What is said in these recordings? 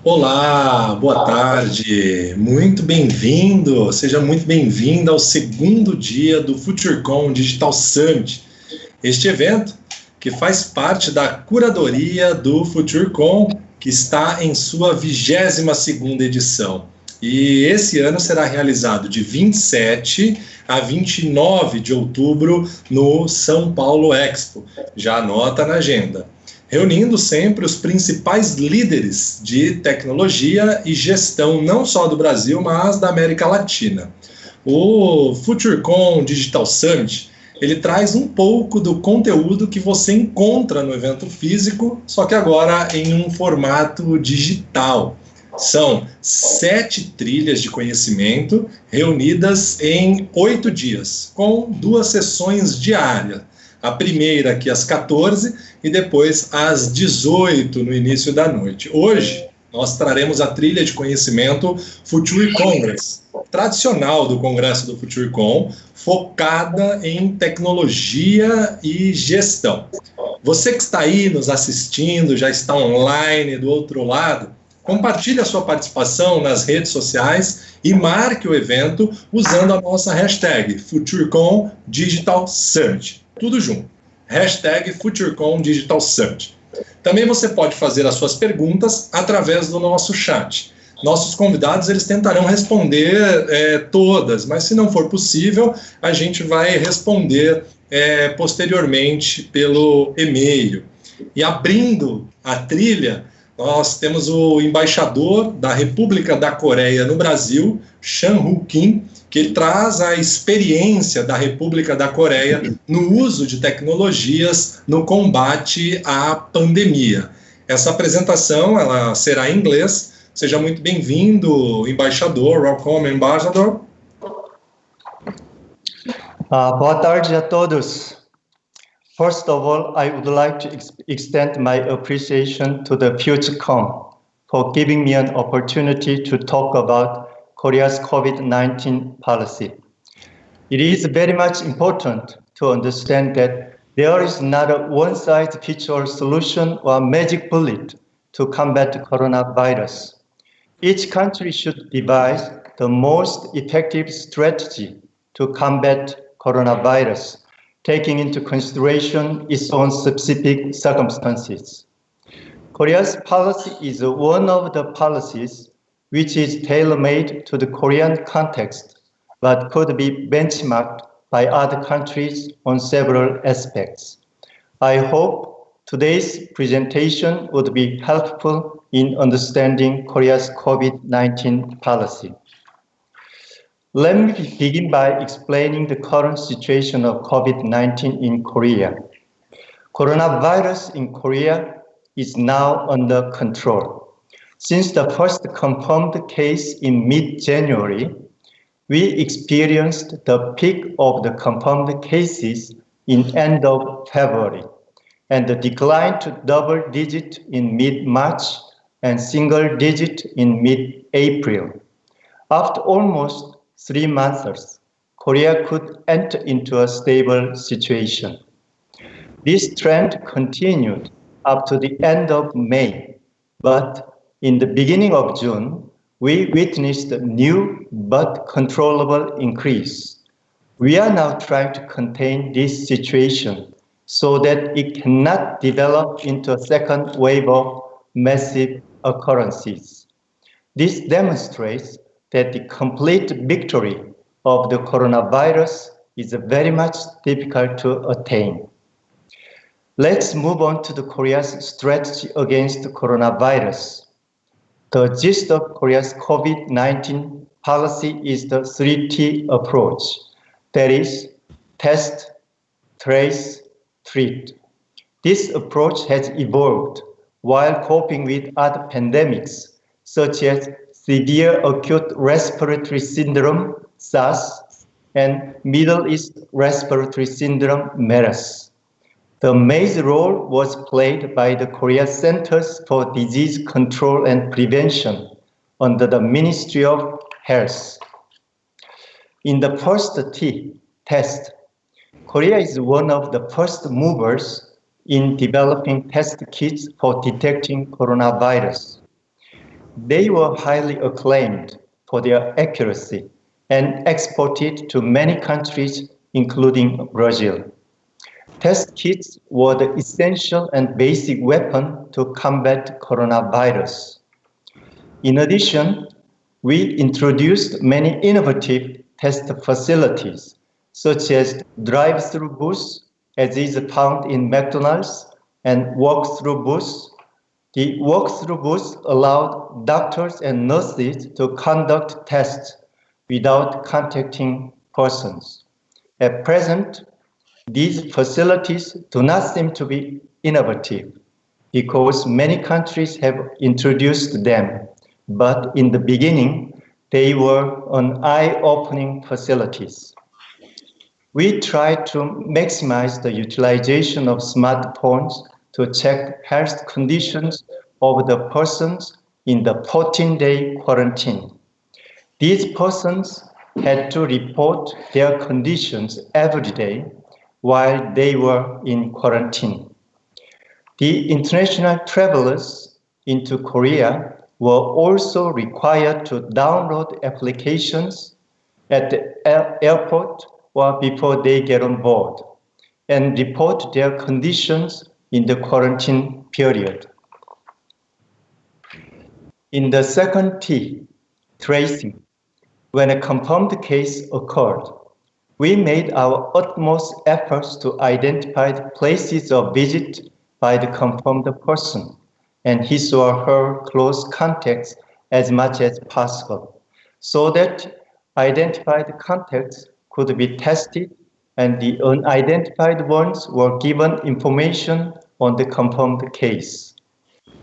Olá, boa tarde, muito bem-vindo, seja muito bem-vindo ao segundo dia do FutureCon Digital Summit. Este evento, que faz parte da curadoria do FutureCon, que está em sua 22ª edição. E esse ano será realizado de 27 a 29 de outubro no São Paulo Expo. Já anota na agenda. Reunindo sempre os principais líderes de tecnologia e gestão, não só do Brasil, mas da América Latina. O FutureCon Digital Summit, ele traz um pouco do conteúdo que você encontra no evento físico, só que agora em um formato digital. São 7 trilhas de conhecimento reunidas em 8 dias, com 2 sessões diárias. A primeira aqui às 14 e depois às 18 no início da noite. Hoje nós traremos a trilha de conhecimento Future Congress, tradicional do Congresso do FutureCon, focada em tecnologia e gestão. Você que está aí nos assistindo, já está online do outro lado, compartilhe a sua participação nas redes sociais e marque o evento usando a nossa hashtag FutureCon Digital Summit. Tudo junto. Hashtag FutureCon Digital Summit. Também você pode fazer as suas perguntas através do nosso chat. Nossos convidados eles tentarão responder todas, mas se não for possível, a gente vai responder posteriormente pelo e-mail. E abrindo a trilha, nós temos o embaixador da República da Coreia no Brasil, Chan-Hu Kim, que ele traz a experiência da República da Coreia no uso de tecnologias no combate à pandemia. Essa apresentação ela será em inglês. Seja muito bem-vindo, embaixador. Welcome, ambassador. Boa tarde a todos. First of all, I would like to extend my appreciation to the FutureCon for giving me an opportunity to talk about Korea's COVID-19 policy. It is very much important to understand that there is not a one-size-fits-all solution or magic bullet to combat coronavirus. Each country should devise the most effective strategy to combat coronavirus, taking into consideration its own specific circumstances. Korea's policy is one of the policies which is tailor-made to the Korean context, but could be benchmarked by other countries on several aspects. I hope today's presentation would be helpful in understanding Korea's COVID-19 policy. Let me begin by explaining the current situation of COVID-19 in Korea. Coronavirus in Korea is now under control. Since the first confirmed case in mid-January, we experienced the peak of the confirmed cases in end of February, and the decline to double digit in mid-March and single digit in mid-April. After almost 3 months, Korea could enter into a stable situation. This trend continued up to the end of May, but in the beginning of June, we witnessed a new but controllable increase. We are now trying to contain this situation so that it cannot develop into a second wave of massive occurrences. This demonstrates that the complete victory of the coronavirus is very much difficult to attain. Let's move on to the Korea's strategy against the coronavirus. The gist of Korea's COVID-19 policy is the 3T approach. That is, test, trace, treat. This approach has evolved while coping with other pandemics, such as severe acute respiratory syndrome, SARS, and Middle East respiratory syndrome, MERS. The major role was played by the Korea Centers for Disease Control and Prevention under the Ministry of Health. In the first T, test, Korea is one of the first movers in developing test kits for detecting coronavirus. They were highly acclaimed for their accuracy and exported to many countries, including Brazil. Test kits were the essential and basic weapon to combat coronavirus. In addition, we introduced many innovative test facilities, such as drive-through booths, as is found in McDonald's, and walk-through booths. The walk-through booths allowed doctors and nurses to conduct tests without contacting persons. At present, these facilities do not seem to be innovative because many countries have introduced them, but in the beginning, they were eye-opening facilities. We tried to maximize the utilization of smartphones to check health conditions of the persons in the 14-day quarantine. These persons had to report their conditions every day while they were in quarantine. The international travelers into Korea were also required to download applications at the airport or before they get on board and report their conditions in the quarantine period. In the second T, tracing, when a confirmed case occurred, we made our utmost efforts to identify the places of visit by the confirmed person and his or her close contacts as much as possible, so that identified contacts could be tested and the unidentified ones were given information on the confirmed case.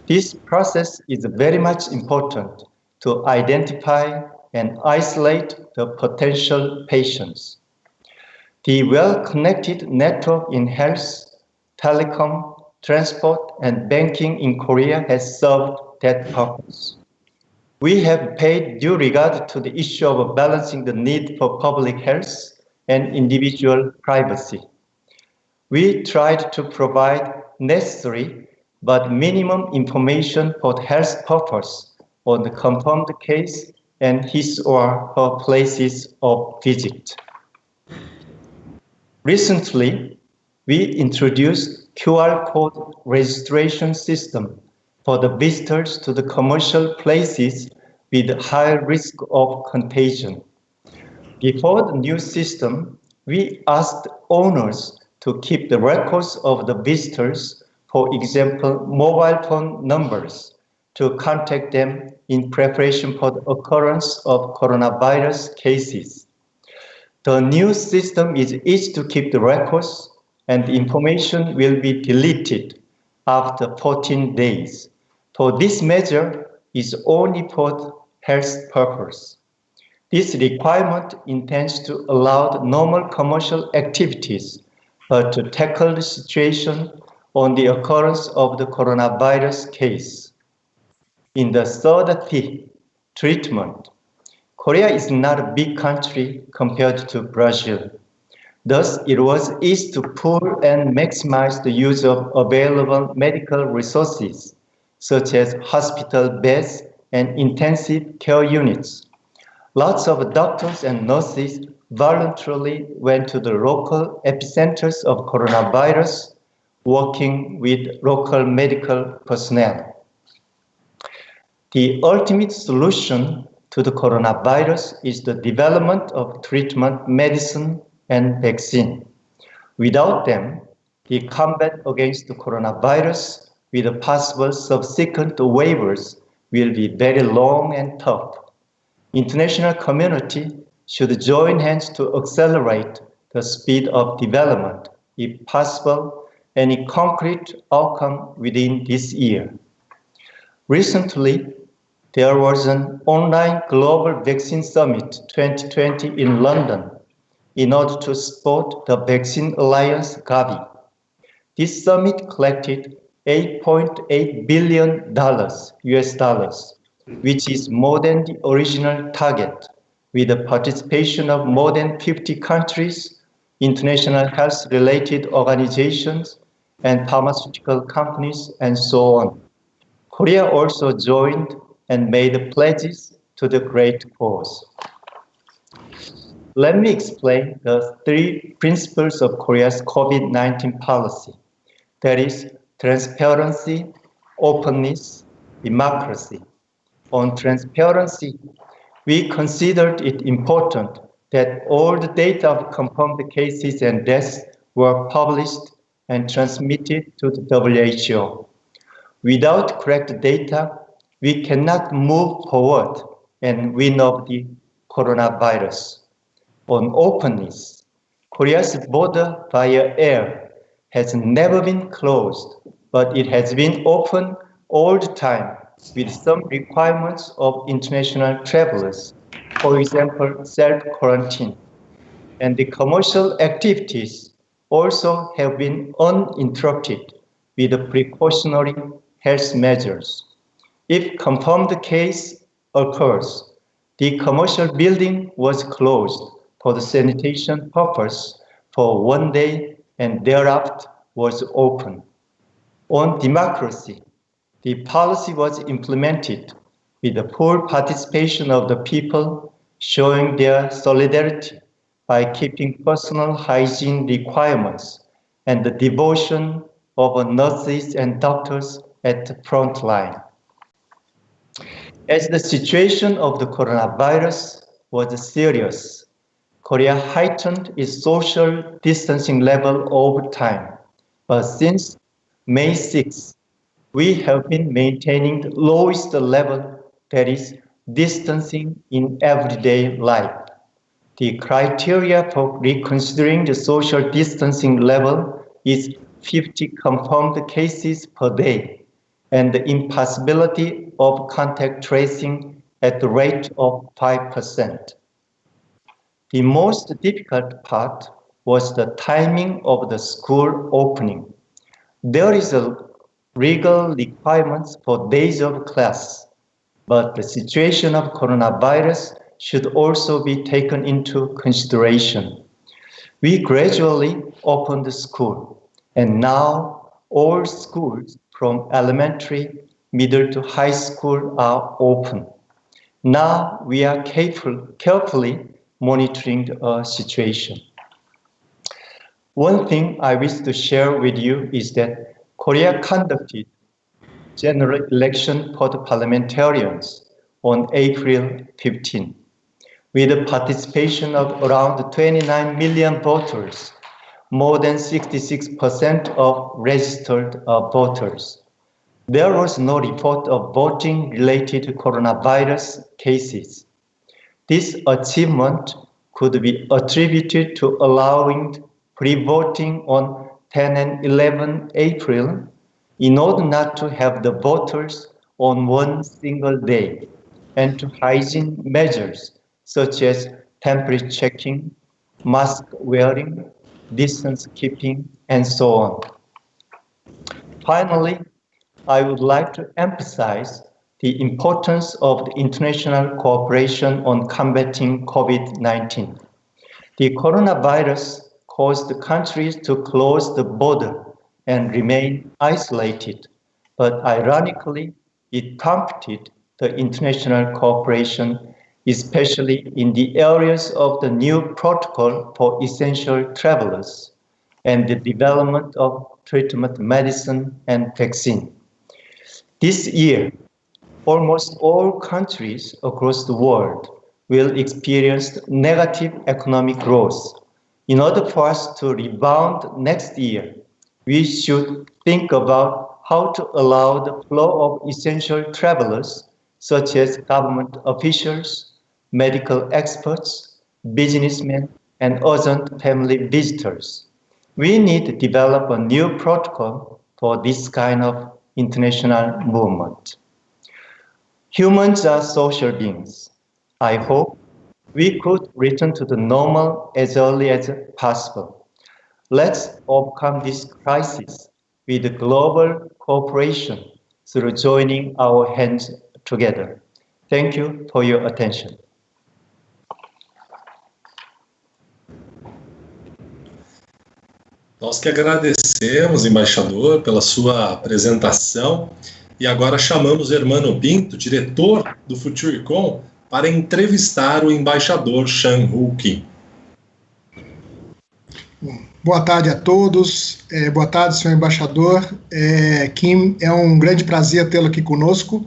This process is very much important to identify and isolate the potential patients. The well-connected network in health, telecom, transport, and banking in Korea has served that purpose. We have paid due regard to the issue of balancing the need for public health and individual privacy. We tried to provide necessary but minimum information for the health purpose on the confirmed case and his or her places of visit. Recently, we introduced QR code registration system for the visitors to the commercial places with high risk of contagion. Before the new system, we asked owners to keep the records of the visitors, for example, mobile phone numbers, to contact them in preparation for the occurrence of coronavirus cases. The new system is easy to keep the records, and the information will be deleted after 14 days. So this measure is only for health purpose. This requirement intends to allow normal commercial activities, but to tackle the situation on the occurrence of the coronavirus case. In the third T, treatment, Korea is not a big country compared to Brazil. Thus, it was easy to pool and maximize the use of available medical resources, such as hospital beds and intensive care units. Lots of doctors and nurses voluntarily went to the local epicenters of coronavirus, working with local medical personnel. The ultimate solution to the coronavirus is the development of treatment medicine and vaccine. Without them, the combat against the coronavirus with the possible subsequent waivers will be very long and tough. International community should join hands to accelerate the speed of development, if possible, any concrete outcome within this year. Recently, there was an online Global Vaccine Summit 2020 in London in order to support the Vaccine Alliance Gavi. This summit collected $8.8 billion US dollars, which is more than the original target, with the participation of more than 50 countries, international health-related organizations, and pharmaceutical companies, and so on. Korea also joined and made pledges to the great cause. Let me explain the 3 principles of Korea's COVID-19 policy. That is transparency, openness, democracy. On transparency, we considered it important that all the data of confirmed cases and deaths were published and transmitted to the WHO. Without correct data, we cannot move forward and win off the coronavirus. On openness, Korea's border via air has never been closed, but it has been open all the time with some requirements of international travelers, for example, self-quarantine. And the commercial activities also have been uninterrupted with the precautionary health measures. If confirmed case occurs, the commercial building was closed for the sanitation purpose for 1 day and thereafter was open. On democracy, the policy was implemented with the full participation of the people, showing their solidarity by keeping personal hygiene requirements and the devotion of nurses and doctors at the front line. As the situation of the coronavirus was serious, Korea heightened its social distancing level over time. But since May 6, we have been maintaining the lowest level, that is, distancing in everyday life. The criteria for reconsidering the social distancing level is 50 confirmed cases per day and the impossibility of contact tracing at the rate of 5%. The most difficult part was the timing of the school opening. There is a legal requirements for days of class, but the situation of coronavirus should also be taken into consideration. We gradually opened the school, and now all schools from elementary, middle to high school are open. Now we are carefully monitoring the situation. One thing I wish to share with you is that Korea conducted general election for the parliamentarians on April 15, with the participation of around 29 million voters, more than 66% of registered voters. There was no report of voting related to coronavirus cases. This achievement could be attributed to allowing pre-voting on 10 and 11 April in order not to have the voters on one single day, and to hygiene measures such as temperature checking, mask wearing, distance keeping, and so on. Finally, I would like to emphasize the importance of the international cooperation on combating COVID-19. The coronavirus caused the countries to close the border and remain isolated, but ironically, it prompted the international cooperation, especially in the areas of the new protocol for essential travelers and the development of treatment medicine and vaccine. This year, almost all countries across the world will experience negative economic growth. In order for us to rebound next year, we should think about how to allow the flow of essential travelers, such as government officials, medical experts, businessmen, and urgent family visitors. We need to develop a new protocol for this kind of international movement. Humans are social beings. I hope we could return to the normal as early as possible. Let's overcome this crisis with global cooperation through joining our hands together. Thank you for your attention. Nós que agradecemos, embaixador, pela sua apresentação. E agora chamamos Hermano Pinto, diretor do FutureCon, para entrevistar o embaixador Chan-Hu Kim. Boa tarde a todos, boa tarde, senhor embaixador. Kim, é um grande prazer tê-lo aqui conosco,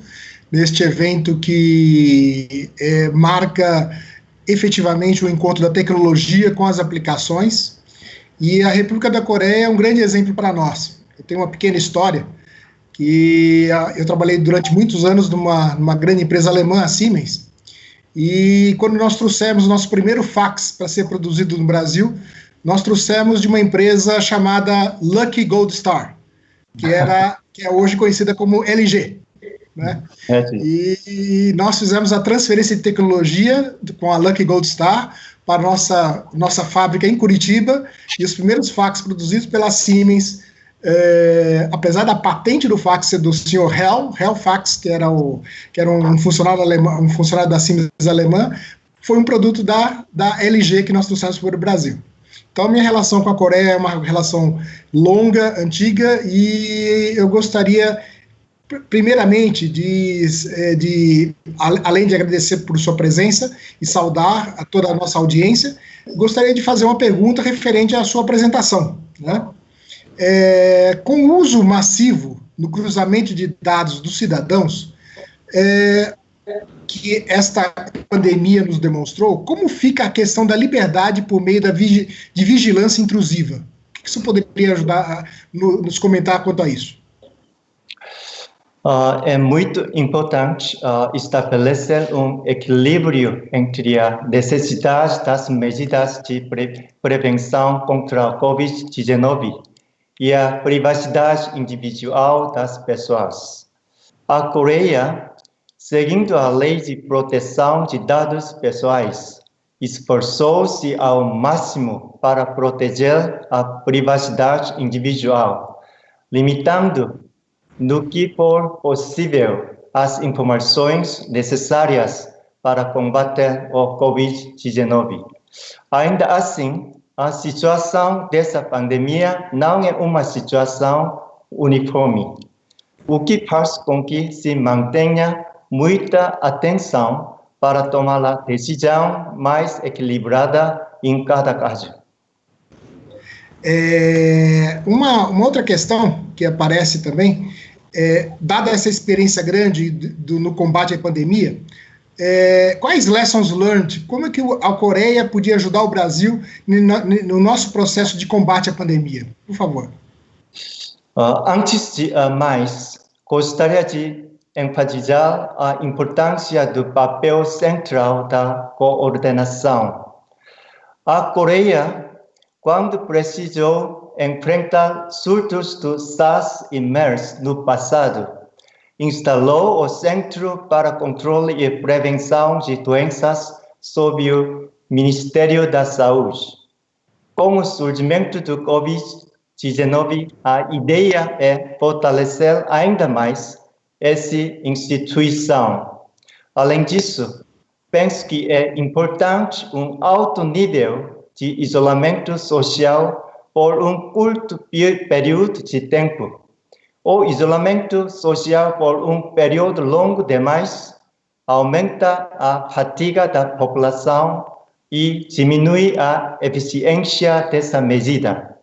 neste evento que marca efetivamente o encontro da tecnologia com as aplicações, e a República da Coreia é um grande exemplo para nós. Eu tenho uma pequena história, que eu trabalhei durante muitos anos numa grande empresa alemã, a Siemens, e quando nós trouxemos o nosso primeiro fax para ser produzido no Brasil, nós trouxemos de uma empresa chamada Lucky Gold Star, que é hoje conhecida como LG. Né? E nós fizemos a transferência de tecnologia com a Lucky Gold Star para nossa fábrica em Curitiba, e os primeiros fax produzidos pela Siemens, apesar da patente do fax ser do senhor Hell Fax, que era um funcionário alemão, um funcionário da Siemens alemã, foi um produto da LG que nós trouxemos para o Brasil. Então, a minha relação com a Coreia é uma relação longa, antiga, e eu gostaria, primeiramente, além de agradecer por sua presença e saudar a toda a nossa audiência, gostaria de fazer uma pergunta referente à sua apresentação, né? Com o uso massivo no cruzamento de dados dos cidadãos, que esta pandemia nos demonstrou, como fica a questão da liberdade por meio de vigilância intrusiva? O que você poderia ajudar a nos comentar quanto a isso? É muito importante estabelecer um equilíbrio entre a necessidade das medidas de prevenção contra a Covid-19 e a privacidade individual das pessoas. A Coreia, seguindo a Lei de Proteção de Dados Pessoais, esforçou-se ao máximo para proteger a privacidade individual, limitando, no que for possível, as informações necessárias para combater o Covid-19. Ainda assim, a situação dessa pandemia não é uma situação uniforme, o que faz com que se mantenha muita atenção para tomar a decisão mais equilibrada em cada caso. Uma outra questão que aparece também, dada essa experiência grande no combate à pandemia, quais lessons learned, como é que a Coreia podia ajudar o Brasil no nosso processo de combate à pandemia? Por favor. Antes de mais, gostaria de enfatizar a importância do papel central da coordenação. A Coreia, quando precisou enfrentar surtos do SARS e MERS no passado, instalou o Centro para Controle e Prevenção de Doenças sob o Ministério da Saúde. Com o surgimento do Covid-19, a ideia é fortalecer ainda mais essa instituição. Além disso, penso que é importante um alto nível de isolamento social por um curto período de tempo. O isolamento social por um período longo demais aumenta a fadiga da população e diminui a eficiência dessa medida.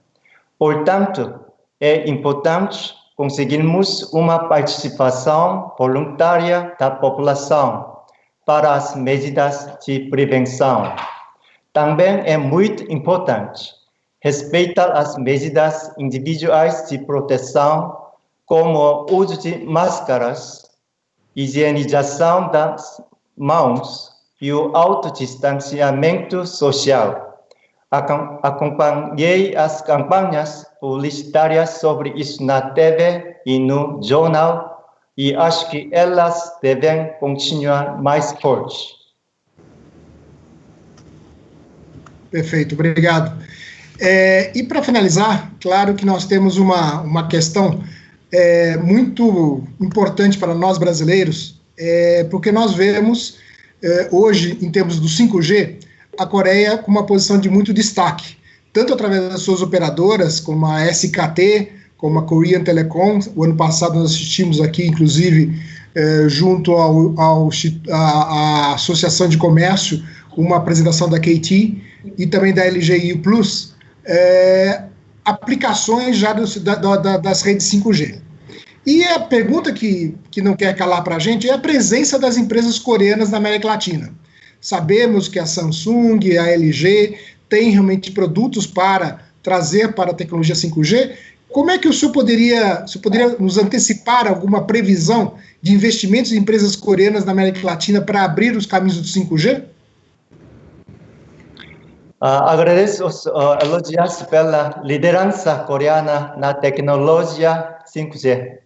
Portanto, é importante conseguirmos uma participação voluntária da população para as medidas de prevenção. Também é muito importante respeitar as medidas individuais de proteção, como o uso de máscaras, higienização das mãos e o autodistanciamento social. Acompanhei as campanhas publicitárias sobre isso na TV e no jornal e acho que elas devem continuar mais fortes. Perfeito, obrigado. E para finalizar, claro que nós temos uma questão muito importante para nós brasileiros, porque nós vemos hoje, em termos do 5G, a Coreia com uma posição de muito destaque, tanto através das suas operadoras, como a SKT, como a Korean Telecom. O ano passado nós assistimos aqui, inclusive, junto à Associação de Comércio, uma apresentação da KT e também da LGU Plus, aplicações já das redes 5G. E a pergunta que não quer calar para a gente é a presença das empresas coreanas na América Latina. Sabemos que a Samsung, a LG, têm realmente produtos para trazer para a tecnologia 5G. Como é que o senhor poderia nos antecipar alguma previsão de investimentos em empresas coreanas na América Latina para abrir os caminhos do 5G? Agradeço os elogios pela liderança coreana na tecnologia 5G.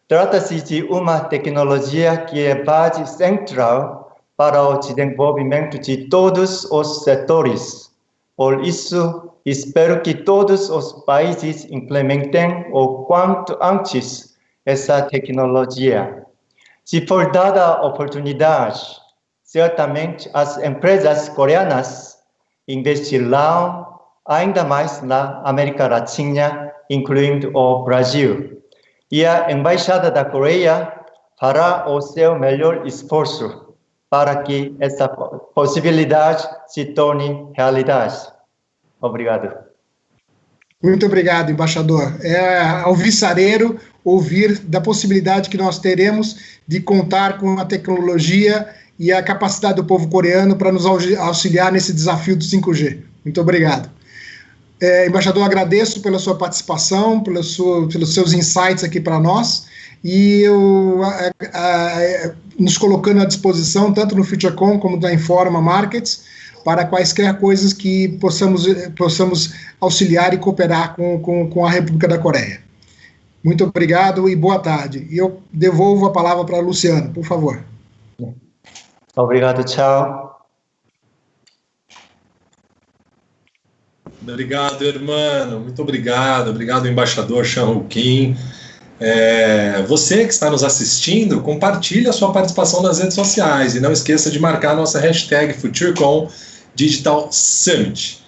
Trata-se de uma tecnologia que é base central para o desenvolvimento de todos os setores. Por isso, espero que todos os países implementem o quanto antes essa tecnologia. Se for dada a oportunidade, certamente as empresas coreanas investirão ainda mais na América Latina, incluindo o Brasil. E a Embaixada da Coreia fará o seu melhor esforço para que essa possibilidade se torne realidade. Obrigado. Muito obrigado, embaixador. É alvissareiro ouvir da possibilidade que nós teremos de contar com a tecnologia e a capacidade do povo coreano para nos auxiliar nesse desafio do 5G. Muito obrigado. Embaixador, agradeço pela sua participação, pelos seus insights aqui para nós, e nos colocando à disposição, tanto no FutureCom como na Informa Markets, para quaisquer coisas que possamos auxiliar e cooperar com a República da Coreia. Muito obrigado e boa tarde. E eu devolvo a palavra para Luciano, por favor. Obrigado, tchau. Obrigado, irmão. Muito obrigado. Obrigado, embaixador Chan Kim. Você que está nos assistindo, compartilhe a sua participação nas redes sociais e não esqueça de marcar a nossa hashtag FutureCom Digital Summit.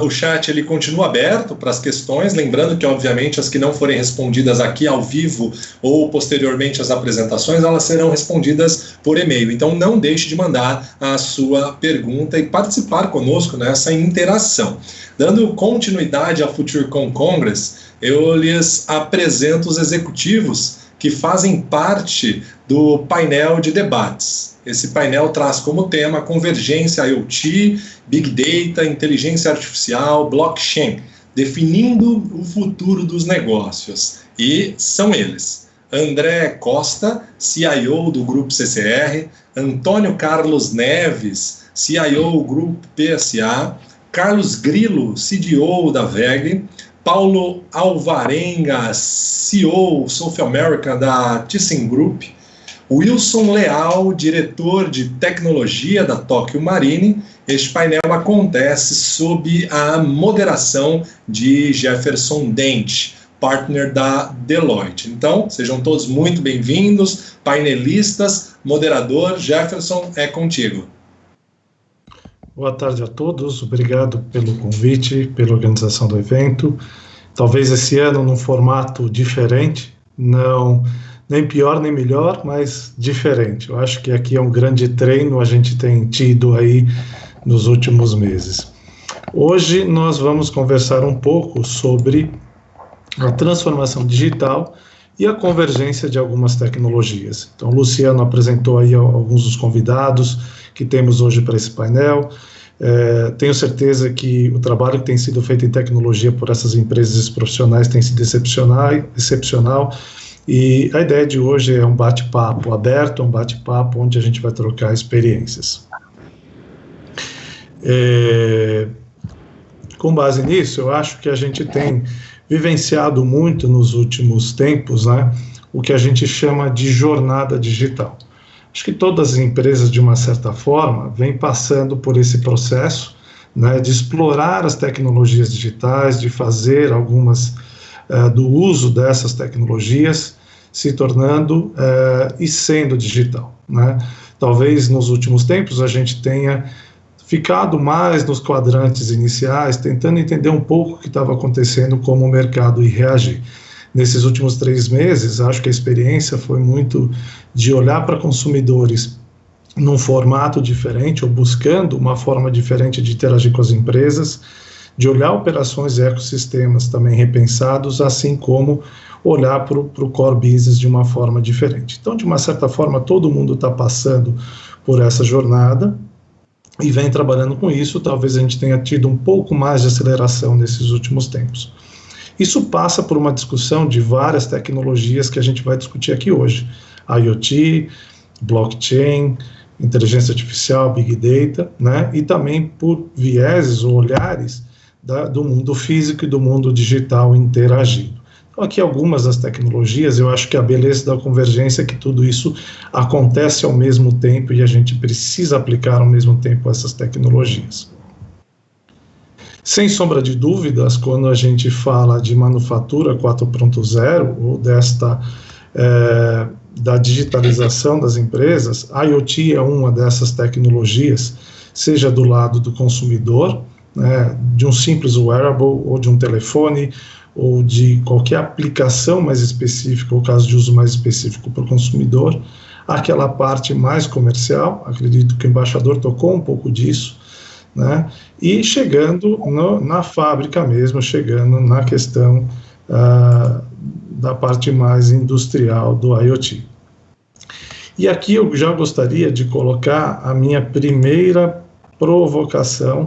O chat ele continua aberto para as questões, lembrando que, obviamente, as que não forem respondidas aqui ao vivo ou posteriormente às apresentações, elas serão respondidas por e-mail. Então, não deixe de mandar a sua pergunta e participar conosco nessa interação. Dando continuidade ao FutureCom Congress, eu lhes apresento os executivos que fazem parte do painel de debates. Esse painel traz como tema convergência IoT, Big Data, inteligência artificial, blockchain, definindo o futuro dos negócios. E são eles: André Costa, CIO do Grupo CCR, Antônio Carlos Neves, CIO do Grupo PSA, Carlos Grillo, CDO da VEG, Paulo Alvarenga, CEO South America da ThyssenKrupp, Wilson Leal, diretor de tecnologia da Tokyo Marine. Este painel acontece sob a moderação de Jefferson Dente, partner da Deloitte. Então, sejam todos muito bem-vindos, painelistas, moderador, Jefferson, é contigo. Boa tarde a todos, obrigado pelo convite, pela organização do evento. Talvez esse ano num formato diferente, não nem pior nem melhor, mas diferente. Eu acho que aqui é um grande treino, a gente tem tido aí nos últimos meses. Hoje nós vamos conversar um pouco sobre a transformação digital e a convergência de algumas tecnologias. Então, o Luciano apresentou aí alguns dos convidados que temos hoje para esse painel. Tenho certeza que o trabalho que tem sido feito em tecnologia por essas empresas profissionais tem sido excepcional. E a ideia de hoje é um bate-papo aberto, um bate-papo onde a gente vai trocar experiências. Com base nisso, eu acho que a gente tem vivenciado muito nos últimos tempos, né, o que a gente chama de jornada digital. Acho que todas as empresas, de uma certa forma, vêm passando por esse processo, né, de explorar as tecnologias digitais, de fazer algumas do uso dessas tecnologias, se tornando e sendo digital, né? Talvez nos últimos tempos a gente tenha ficado mais nos quadrantes iniciais, tentando entender um pouco o que estava acontecendo, como o mercado ia reagir. nesses últimos 3 meses, acho que a experiência foi muito de olhar para consumidores num formato diferente, ou buscando uma forma diferente de interagir com as empresas, de olhar operações e ecossistemas também repensados, assim como olhar para o core business de uma forma diferente. Então, de uma certa forma, todo mundo está passando por essa jornada e vem trabalhando com isso. Talvez a gente tenha tido um pouco mais de aceleração nesses últimos tempos. Isso passa por uma discussão de várias tecnologias que a gente vai discutir aqui hoje. IoT, blockchain, inteligência artificial, big data, né? E também por vieses ou olhares do mundo físico e do mundo digital interagindo. Então, aqui algumas das tecnologias, eu acho que a beleza da convergência é que tudo isso acontece ao mesmo tempo e a gente precisa aplicar ao mesmo tempo essas tecnologias. Sem sombra de dúvidas, quando a gente fala de manufatura 4.0 ou da digitalização das empresas, a IoT é uma dessas tecnologias, seja do lado do consumidor, né, de um simples wearable ou de um telefone, ou de qualquer aplicação mais específica, ou caso de uso mais específico para o consumidor, aquela parte mais comercial, acredito que o embaixador tocou um pouco disso, né, e chegando na fábrica mesmo, chegando na questão da parte mais industrial do IoT. E aqui eu já gostaria de colocar a minha primeira provocação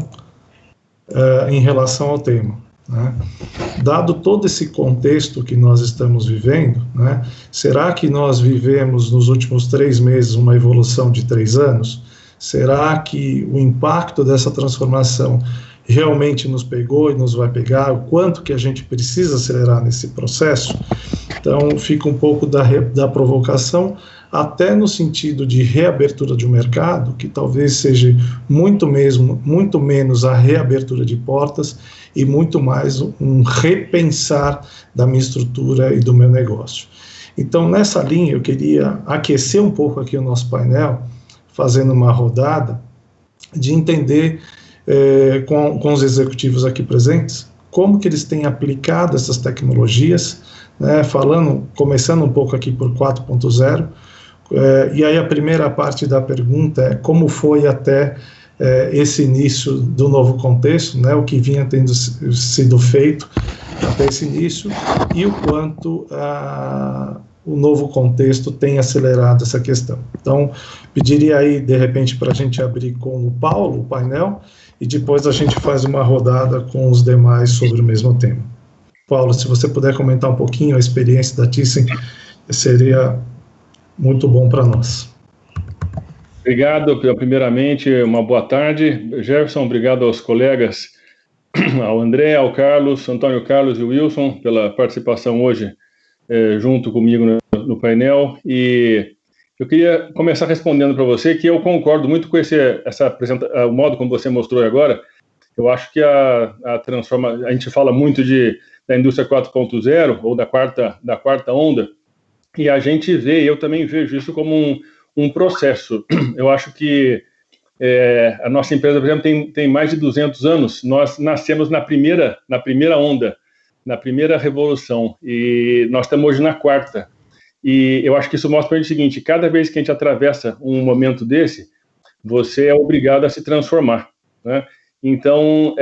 em relação ao tema, né? Dado todo esse contexto que nós estamos vivendo, né, será que nós vivemos nos últimos 3 meses uma evolução de 3 anos? Será que o impacto dessa transformação realmente nos pegou e nos vai pegar? O quanto que a gente precisa acelerar nesse processo? Então, fica um pouco da provocação, até no sentido de reabertura de um mercado, que talvez seja muito menos a reabertura de portas e muito mais um repensar da minha estrutura e do meu negócio. Então, nessa linha, eu queria aquecer um pouco aqui o nosso painel, fazendo uma rodada, de entender com os executivos aqui presentes, como que eles têm aplicado essas tecnologias, né, começando um pouco aqui por 4.0, e aí a primeira parte da pergunta é como foi até esse início do novo contexto, né, o que vinha tendo sido feito até esse início, e o quanto o novo contexto tem acelerado essa questão. Então, pediria aí, de repente, para a gente abrir com o Paulo, o painel, e depois a gente faz uma rodada com os demais sobre o mesmo tema. Paulo, se você puder comentar um pouquinho a experiência da Thyssen, seria muito bom para nós. Obrigado, primeiramente, uma boa tarde. Jefferson, obrigado aos colegas, ao André, ao Carlos, Antônio Carlos e o Wilson, pela participação hoje junto comigo no painel. E eu queria começar respondendo para você que eu concordo muito com o modo como você mostrou agora. Eu acho que a gente fala muito da indústria 4.0 ou da quarta onda, e a gente eu também vejo isso como um processo. Eu acho que a nossa empresa, por exemplo, tem mais de 200 anos. Nós nascemos na primeira onda, na primeira revolução, e nós estamos hoje na quarta. E eu acho que isso mostra para a gente o seguinte: cada vez que a gente atravessa um momento desse, você é obrigado a se transformar, né? Então,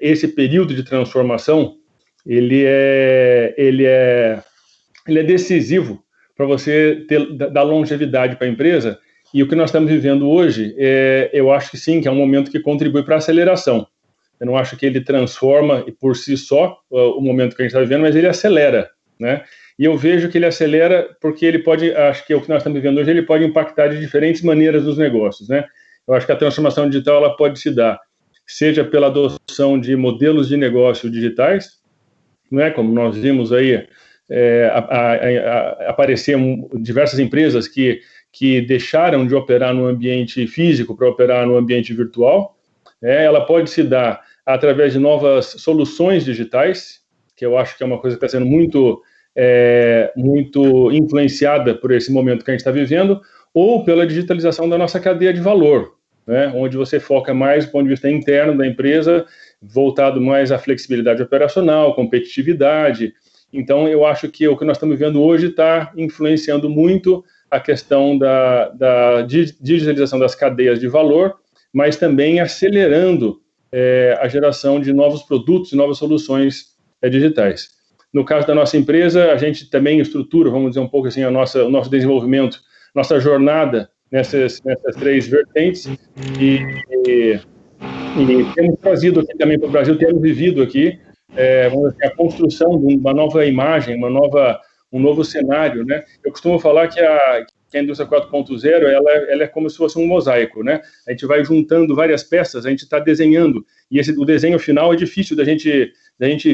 esse período de transformação, ele é decisivo para você dar longevidade para a empresa, e o que nós estamos vivendo hoje, eu acho que sim, que é um momento que contribui para a aceleração. Eu não acho que ele transforma por si só o momento que a gente está vivendo, mas ele acelera, né? E eu vejo que ele acelera porque ele pode, acho que o que nós estamos vivendo hoje, ele pode impactar de diferentes maneiras nos negócios, né? Eu acho que a transformação digital, ela pode se dar, seja pela adoção de modelos de negócio digitais, né, como nós vimos aí aparecer diversas empresas que deixaram de operar no ambiente físico para operar no ambiente virtual. Ela pode se dar através de novas soluções digitais, que eu acho que é uma coisa que está sendo muito influenciada por esse momento que a gente está vivendo, ou pela digitalização da nossa cadeia de valor, né, onde você foca mais do ponto de vista interno da empresa, voltado mais à flexibilidade operacional, competitividade, Então, eu acho que o que nós estamos vendo hoje está influenciando muito a questão da digitalização das cadeias de valor, mas também acelerando a geração de novos produtos e novas soluções digitais. No caso da nossa empresa, a gente também estrutura, vamos dizer um pouco assim, o nosso desenvolvimento, nossa jornada nessas 3 vertentes, e temos trazido aqui também para o Brasil, temos vivido aqui, vamos dizer, a construção de uma nova imagem, um novo cenário, né? Eu costumo falar que a indústria 4.0, ela é como se fosse um mosaico, né? A gente vai juntando várias peças, a gente está desenhando, e o desenho final é difícil da gente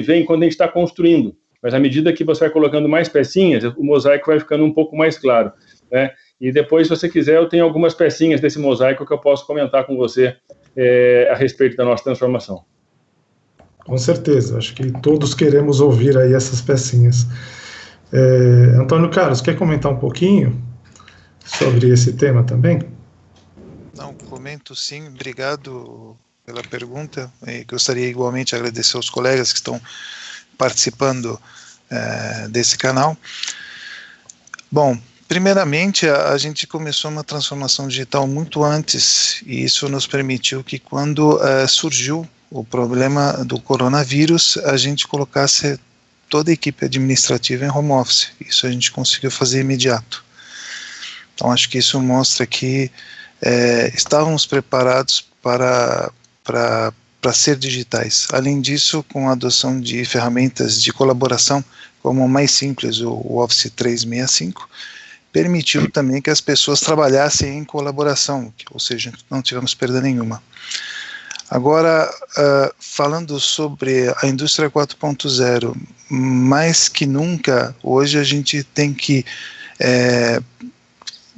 ver enquanto a gente está construindo, mas à medida que você vai colocando mais pecinhas, o mosaico vai ficando um pouco mais claro, né? E depois, se você quiser, eu tenho algumas pecinhas desse mosaico que eu posso comentar com você a respeito da nossa transformação. Com certeza, acho que todos queremos ouvir aí essas pecinhas. Antônio Carlos, quer comentar um pouquinho sobre esse tema também? Não, comento sim, obrigado pela pergunta. Gostaria igualmente de agradecer aos colegas que estão participando desse canal. Bom, primeiramente, a gente começou uma transformação digital muito antes, e isso nos permitiu que quando surgiu o problema do coronavírus, a gente colocasse toda a equipe administrativa em home office. Isso a gente conseguiu fazer imediato. Então, acho que isso mostra que estávamos preparados para ser digitais. Além disso, com a adoção de ferramentas de colaboração, como o mais simples, o Office 365, permitiu também que as pessoas trabalhassem em colaboração, ou seja, não tivemos perda nenhuma. Agora, falando sobre a indústria 4.0, mais que nunca, hoje a gente tem que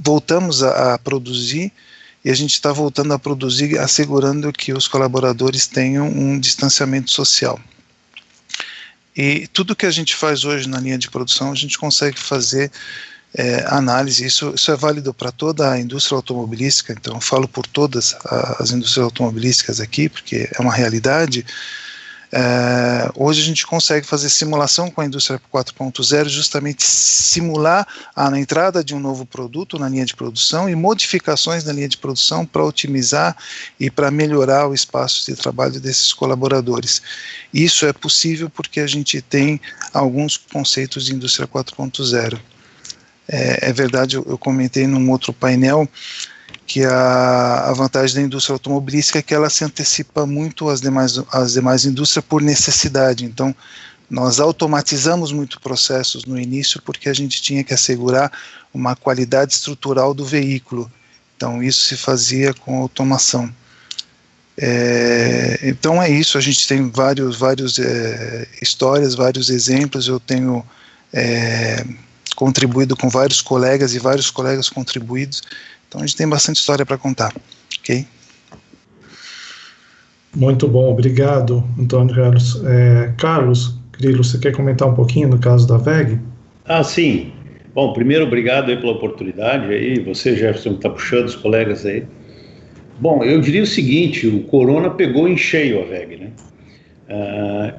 voltamos a produzir, e a gente está voltando a produzir assegurando que os colaboradores tenham um distanciamento social. E tudo que a gente faz hoje na linha de produção, a gente consegue fazer análise. Isso é válido para toda a indústria automobilística, então eu falo por todas as indústrias automobilísticas aqui, porque é uma realidade. Hoje a gente consegue fazer simulação com a indústria 4.0, justamente simular a entrada de um novo produto na linha de produção e modificações na linha de produção para otimizar e para melhorar o espaço de trabalho desses colaboradores. Isso é possível porque a gente tem alguns conceitos de indústria 4.0. É verdade, eu comentei num outro painel que a vantagem da indústria automobilística é que ela se antecipa muito às demais indústrias por necessidade. Então, nós automatizamos muito processos no início porque a gente tinha que assegurar uma qualidade estrutural do veículo. Então, isso se fazia com automação. Então, é isso. A gente tem vários histórias, vários exemplos. Eu tenho contribuído com vários colegas e vários colegas contribuídos. Então a gente tem bastante história para contar, ok? Muito bom, obrigado, Antônio Carlos. Carlos Grillo, você quer comentar um pouquinho no caso da WEG? Sim. Bom, primeiro, obrigado aí pela oportunidade, aí, você, Jefferson, que está puxando os colegas aí. Bom, eu diria o seguinte, o corona pegou em cheio a WEG, né?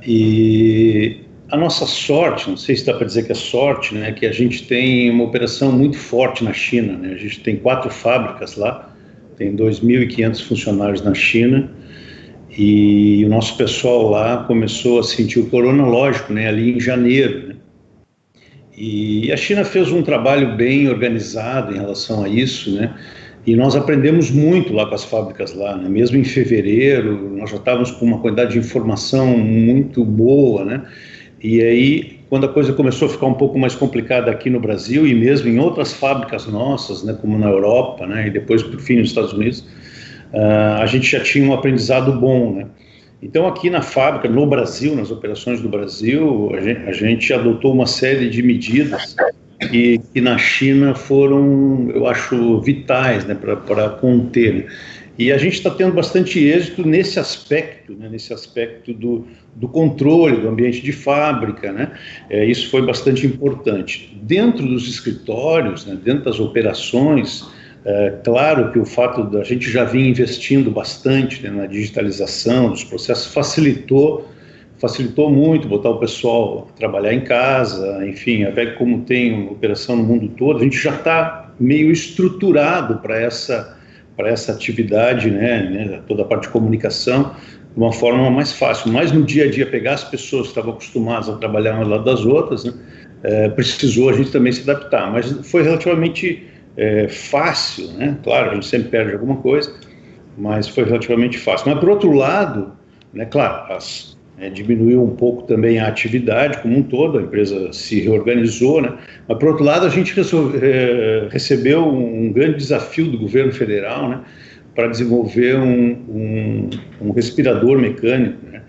E a nossa sorte, não sei se dá para dizer que é sorte, né, que a gente tem uma operação muito forte na China, né, a gente tem 4 fábricas lá, tem 2.500 funcionários na China, e o nosso pessoal lá começou a sentir o corona, lógico, né, ali em janeiro, né, e a China fez um trabalho bem organizado em relação a isso, né, e nós aprendemos muito lá com as fábricas lá, né, mesmo em fevereiro, nós já estávamos com uma quantidade de informação muito boa, né. E aí, quando a coisa começou a ficar um pouco mais complicada aqui no Brasil e mesmo em outras fábricas nossas, né, como na Europa, né, e depois, por fim, nos Estados Unidos, a gente já tinha um aprendizado bom, né. Então, aqui na fábrica, no Brasil, nas operações do Brasil, a gente adotou uma série de medidas que na China foram, eu acho, vitais, né, para conter, né. E a gente está tendo bastante êxito nesse aspecto, né, do controle do ambiente de fábrica, né, isso foi bastante importante. Dentro dos escritórios, né, dentro das operações, claro que o fato da gente já vir investindo bastante, né, na digitalização dos processos facilitou facilitou muito botar o pessoal a trabalhar em casa, enfim, a VEG, como tem operação no mundo todo, a gente já está meio estruturado para essa atividade, né, toda a parte de comunicação, de uma forma mais fácil. Mas no dia a dia, pegar as pessoas que estavam acostumadas a trabalhar uma ao lado das outras, né, precisou a gente também se adaptar, mas foi relativamente fácil, né? Claro, a gente sempre perde alguma coisa, mas foi relativamente fácil. Mas, por outro lado, né, claro, diminuiu um pouco também a atividade como um todo, a empresa se reorganizou, né? Mas, por outro lado, a gente recebeu um grande desafio do governo federal, né, para desenvolver um respirador mecânico, né?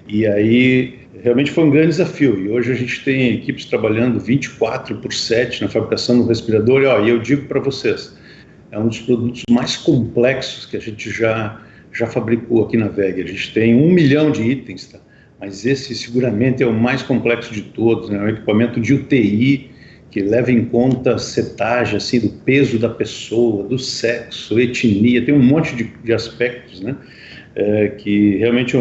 E aí realmente foi um grande desafio, e hoje a gente tem equipes trabalhando 24/7 na fabricação do respirador, e eu digo para vocês, é um dos produtos mais complexos que a gente já fabricou aqui na VEG. A gente tem 1 milhão de itens, tá? Mas esse seguramente é o mais complexo de todos, né? É um equipamento de UTI que leva em conta a setagem, assim, do peso da pessoa, do sexo, etnia, tem um monte de aspectos, né? Que realmente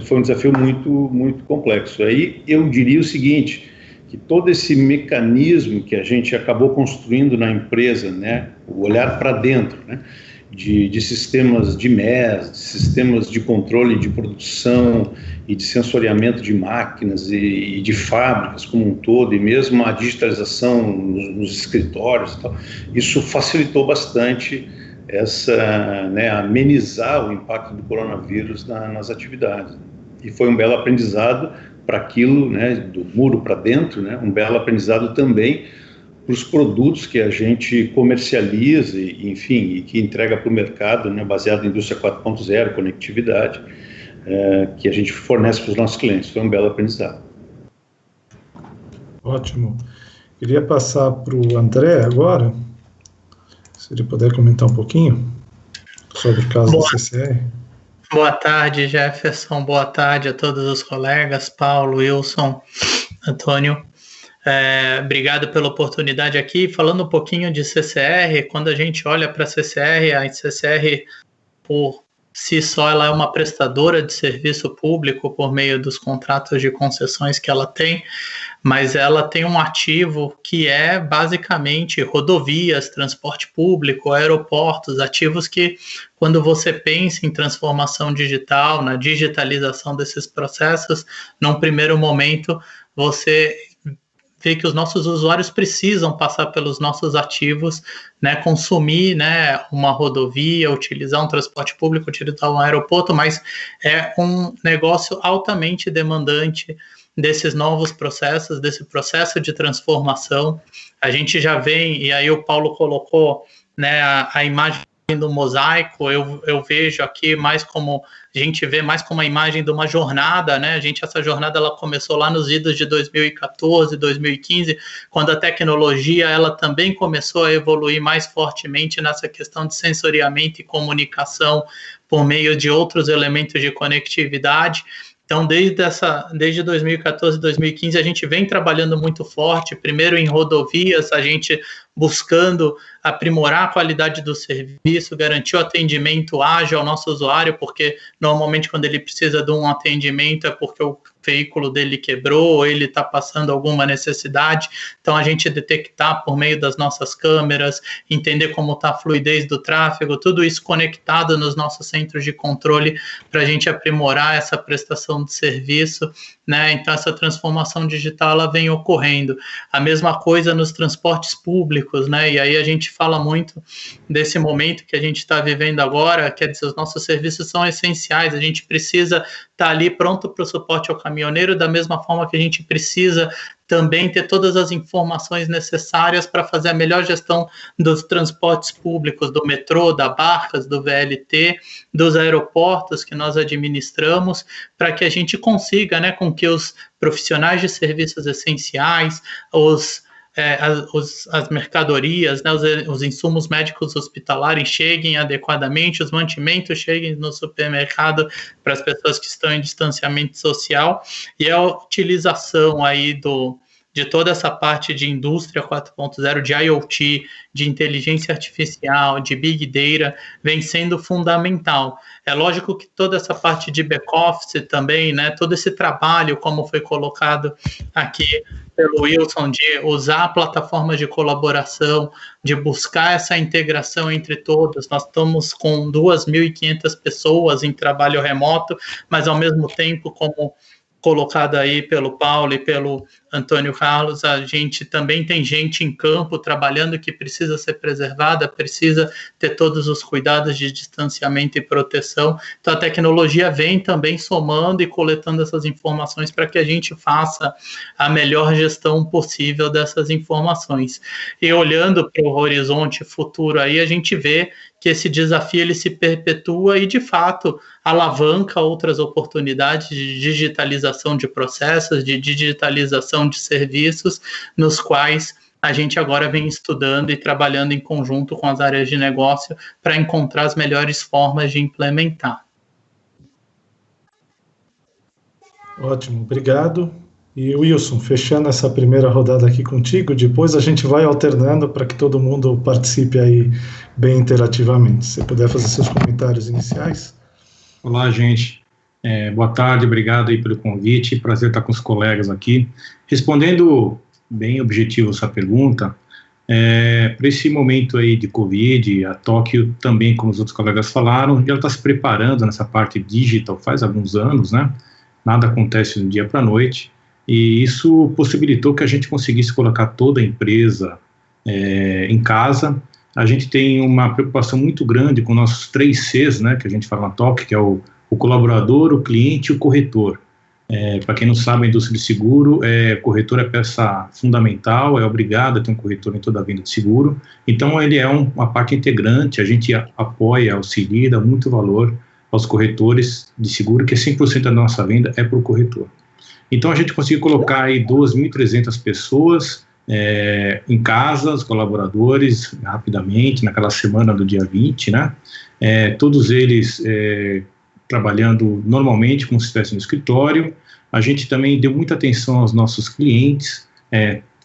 foi um desafio muito, muito complexo. Aí eu diria o seguinte, que todo esse mecanismo que a gente acabou construindo na empresa, né, o olhar para dentro, né, de sistemas de MES, de sistemas de controle de produção e de sensoriamento de máquinas e de fábricas como um todo, e mesmo a digitalização nos escritórios e tal, isso facilitou bastante amenizar o impacto do coronavírus nas atividades. E foi um belo aprendizado para aquilo, né, do muro para dentro, né, um belo aprendizado também para os produtos que a gente comercializa, enfim, e que entrega para o mercado, né, baseado em indústria 4.0, conectividade, que a gente fornece para os nossos clientes. Foi um belo aprendizado. Ótimo. Queria passar para o André agora, se ele puder comentar um pouquinho sobre o caso da CCR. Boa tarde, Jefferson. Boa tarde a todos os colegas, Paulo, Wilson, Antônio. Obrigado pela oportunidade aqui. Falando um pouquinho de CCR, quando a gente olha para a CCR, por si só, ela é uma prestadora de serviço público por meio dos contratos de concessões que ela tem, mas ela tem um ativo que é basicamente rodovias, transporte público, aeroportos, ativos que, quando você pensa em transformação digital, na digitalização desses processos, num primeiro momento você vê que os nossos usuários precisam passar pelos nossos ativos, né, consumir, né, uma rodovia, utilizar um transporte público, utilizar um aeroporto, mas é um negócio altamente demandante desses novos processos, desse processo de transformação. A gente já vem, e aí o Paulo colocou, né, a imagem do mosaico, eu vejo aqui mais como, a gente vê mais como a imagem de uma jornada, né? Essa jornada ela começou lá nos idos de 2014, 2015, quando a tecnologia ela também começou a evoluir mais fortemente nessa questão de sensoriamento e comunicação por meio de outros elementos de conectividade. Então, desde 2014, 2015, a gente vem trabalhando muito forte, primeiro em rodovias, a gente buscando aprimorar a qualidade do serviço, garantir o atendimento ágil ao nosso usuário, porque normalmente quando ele precisa de um atendimento é porque o veículo dele quebrou ou ele está passando alguma necessidade. Então, a gente detectar por meio das nossas câmeras, entender como está a fluidez do tráfego, tudo isso conectado nos nossos centros de controle para a gente aprimorar essa prestação de serviço, né? Então, essa transformação digital ela vem ocorrendo. A mesma coisa nos transportes públicos, né? E aí a gente fala muito desse momento que a gente está vivendo agora, quer dizer, os nossos serviços são essenciais, a gente precisa estar ali pronto para o suporte ao caminhoneiro, da mesma forma que a gente precisa também ter todas as informações necessárias para fazer a melhor gestão dos transportes públicos, do metrô, da Barcas, do VLT, dos aeroportos que nós administramos, para que a gente consiga, né, com que os profissionais de serviços essenciais, as mercadorias, né, os insumos médicos hospitalares cheguem adequadamente, os mantimentos cheguem no supermercado para as pessoas que estão em distanciamento social, e a utilização aí de toda essa parte de indústria 4.0, de IoT, de inteligência artificial, de Big Data, vem sendo fundamental. É lógico que toda essa parte de back-office também, né, todo esse trabalho, como foi colocado aqui pelo Wilson, de usar plataformas de colaboração, de buscar essa integração entre todos. Nós estamos com 2.500 pessoas em trabalho remoto, mas ao mesmo tempo, como colocado aí pelo Paulo e pelo Antônio Carlos, a gente também tem gente em campo trabalhando que precisa ser preservada, precisa ter todos os cuidados de distanciamento e proteção. Então a tecnologia vem também somando e coletando essas informações para que a gente faça a melhor gestão possível dessas informações. E olhando para o horizonte futuro aí, a gente vê que esse desafio ele se perpetua e, de fato, alavanca outras oportunidades de digitalização de processos, de digitalização de serviços, nos quais a gente agora vem estudando e trabalhando em conjunto com as áreas de negócio para encontrar as melhores formas de implementar. Ótimo, obrigado. E Wilson, fechando essa primeira rodada aqui contigo, depois a gente vai alternando para que todo mundo participe aí bem interativamente. Se você puder fazer seus comentários iniciais. Olá, gente. Boa tarde, obrigado aí pelo convite, prazer estar com os colegas aqui. Respondendo bem objetivo essa pergunta, para esse momento aí de Covid, a Tóquio também, como os outros colegas falaram, já está se preparando nessa parte digital faz alguns anos, né? Nada acontece do dia para a noite. E isso possibilitou que a gente conseguisse colocar toda a empresa em casa. A gente tem uma preocupação muito grande com nossos 3 Cs, né, que a gente fala na TOC, que é o colaborador, o cliente e o corretor. Para quem não sabe, a indústria de seguro, corretor é peça fundamental, é obrigado a ter um corretor em toda a venda de seguro. Então, ele é uma parte integrante, a gente apoia, auxilia, dá muito valor aos corretores de seguro, que 100% da nossa venda é para o corretor. Então, a gente conseguiu colocar aí 2.300 pessoas em casa, os colaboradores, rapidamente, naquela semana do dia 20, né? Todos eles trabalhando normalmente, como se estivesse no escritório. A gente também deu muita atenção aos nossos clientes,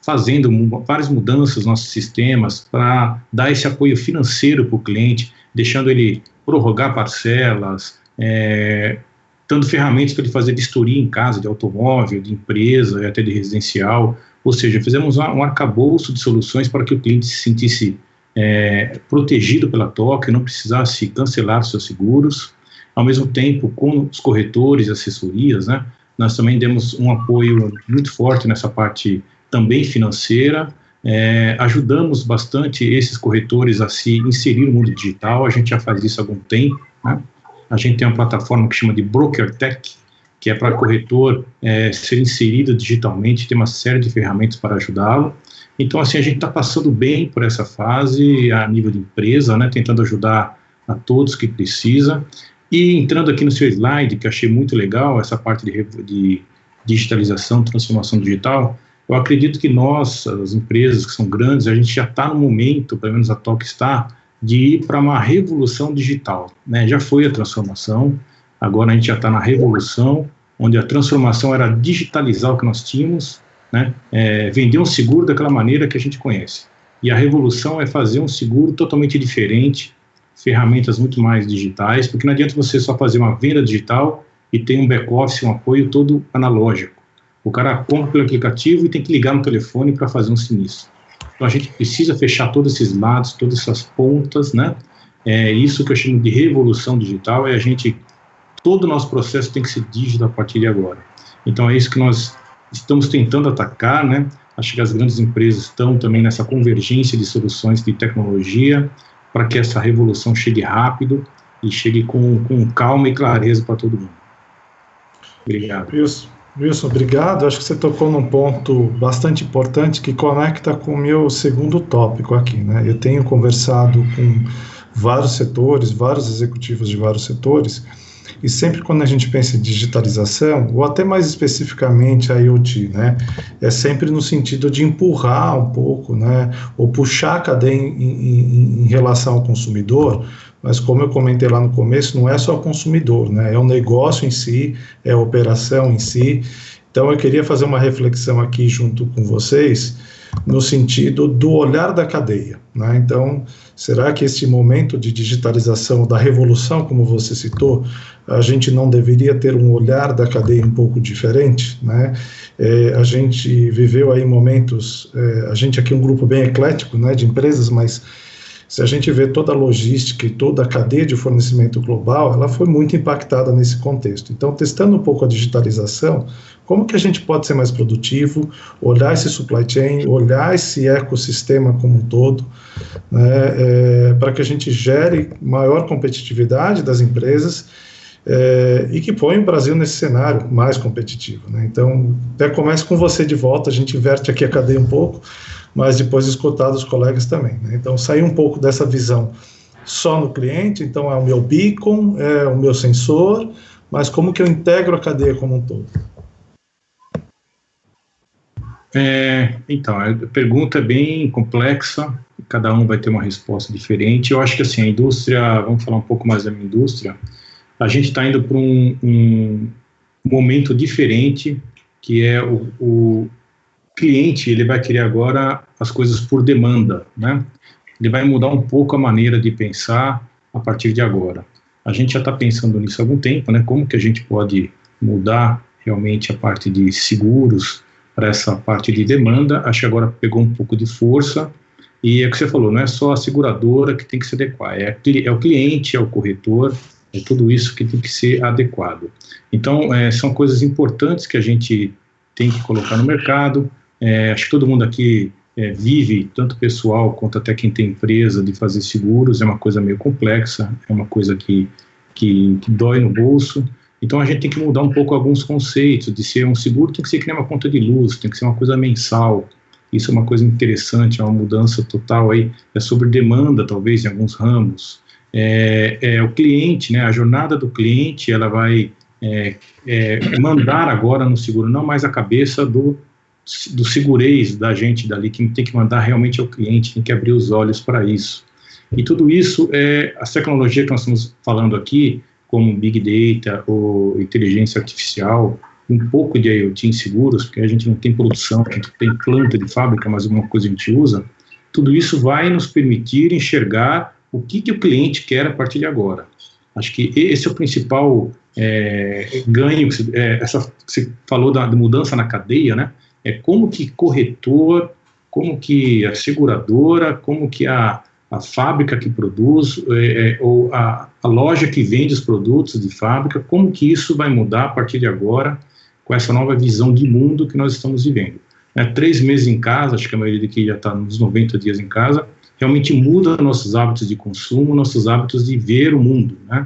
fazendo várias mudanças nos nossos sistemas para dar esse apoio financeiro para o cliente, deixando ele prorrogar parcelas, dando ferramentas para ele fazer vistoria em casa, de automóvel, de empresa e até de residencial. Ou seja, fizemos um arcabouço de soluções para que o cliente se sentisse protegido pela TOC, não precisasse cancelar seus seguros. Ao mesmo tempo, com os corretores e assessorias, né, nós também demos um apoio muito forte nessa parte também financeira. Ajudamos bastante esses corretores a se inserir no mundo digital. A gente já faz isso há algum tempo, né? A gente tem uma plataforma que chama de BrokerTech, que é para corretor ser inserido digitalmente, tem uma série de ferramentas para ajudá-lo. Então, assim, a gente está passando bem por essa fase a nível de empresa, né, tentando ajudar a todos que precisa. E entrando aqui no seu slide, que eu achei muito legal, essa parte de digitalização, transformação digital, eu acredito que nós, as empresas que são grandes, a gente já está no momento, pelo menos a TOC está, de ir para uma revolução digital, né? Já foi a transformação, agora a gente já está na revolução, onde a transformação era digitalizar o que nós tínhamos, né? Vender um seguro daquela maneira que a gente conhece. E a revolução é fazer um seguro totalmente diferente, ferramentas muito mais digitais, porque não adianta você só fazer uma venda digital e ter um back-office, um apoio todo analógico. O cara compra pelo aplicativo e tem que ligar no telefone para fazer um sinistro. Então a gente precisa fechar todos esses lados, todas essas pontas, né? Isso que eu chamo de revolução digital, todo o nosso processo tem que ser digital a partir de agora. Então é isso que nós estamos tentando atacar, né? Acho que as grandes empresas estão também nessa convergência de soluções de tecnologia para que essa revolução chegue rápido e chegue com calma e clareza para todo mundo. Obrigado. Wilson, obrigado. Acho que você tocou num ponto bastante importante que conecta com o meu segundo tópico aqui, né? Eu tenho conversado com vários setores, vários executivos de vários setores, e sempre quando a gente pensa em digitalização, ou até mais especificamente a IoT, né, é sempre no sentido de empurrar um pouco, né, ou puxar a cadeia em relação ao consumidor, mas como eu comentei lá no começo, não é só o consumidor, né, é o negócio em si, é a operação em si, Então, eu queria fazer uma reflexão aqui junto com vocês, no sentido do olhar da cadeia, né? Então, será que esse momento de digitalização, da revolução, como você citou, a gente não deveria ter um olhar da cadeia um pouco diferente, né? A gente viveu aí momentos, a gente aqui é um grupo bem eclético, né, de empresas, mas se a gente vê toda a logística e toda a cadeia de fornecimento global, ela foi muito impactada nesse contexto. Então, testando um pouco a digitalização, como que a gente pode ser mais produtivo, olhar esse supply chain, olhar esse ecossistema como um todo, né, para que a gente gere maior competitividade das empresas e que ponha o Brasil nesse cenário mais competitivo, né? Então, até começa com você de volta, a gente inverte aqui a cadeia um pouco, mas depois escutar dos colegas também, né? Então, sair um pouco dessa visão só no cliente, então é o meu beacon, é o meu sensor, mas como que eu integro a cadeia como um todo? Então, a pergunta é bem complexa, cada um vai ter uma resposta diferente. Eu acho que assim, a indústria, vamos falar um pouco mais da minha indústria, a gente está indo para um momento diferente, que é o cliente, ele vai querer agora as coisas por demanda, né? Ele vai mudar um pouco a maneira de pensar a partir de agora. A gente já está pensando nisso há algum tempo, né? Como que a gente pode mudar realmente a parte de seguros para essa parte de demanda. Acho que agora pegou um pouco de força, e é o que você falou, não é só a seguradora que tem que se adequar, é o cliente, é o corretor, é tudo isso que tem que ser adequado. Então, são coisas importantes que a gente tem que colocar no mercado. Acho que todo mundo aqui vive, tanto pessoal quanto até quem tem empresa, de fazer seguros. É uma coisa meio complexa, é uma coisa que dói no bolso. Então a gente tem que mudar um pouco alguns conceitos, de ser um seguro tem que ser que nem uma conta de luz, tem que ser uma coisa mensal. Isso é uma coisa interessante, é uma mudança total aí, é sobre demanda talvez em alguns ramos. O cliente, né, a jornada do cliente, ela vai mandar agora no seguro, não mais a cabeça do segurez da gente dali, que tem que mandar realmente ao cliente, tem que abrir os olhos para isso. E tudo isso, as tecnologias que nós estamos falando aqui, como Big Data ou inteligência artificial, um pouco de IoT em seguros, porque a gente não tem produção, a gente tem planta de fábrica, mas alguma coisa a gente usa, tudo isso vai nos permitir enxergar o que o cliente quer a partir de agora. Acho que esse é o principal ganho, você falou da mudança na cadeia, né? É como que corretor, como que a seguradora, como que a fábrica que produz, ou a loja que vende os produtos de fábrica, como que isso vai mudar a partir de agora, com essa nova visão de mundo que nós estamos vivendo. 3 meses em casa, acho que a maioria daqui já está nos 90 dias em casa, realmente muda nossos hábitos de consumo, nossos hábitos de ver o mundo, né?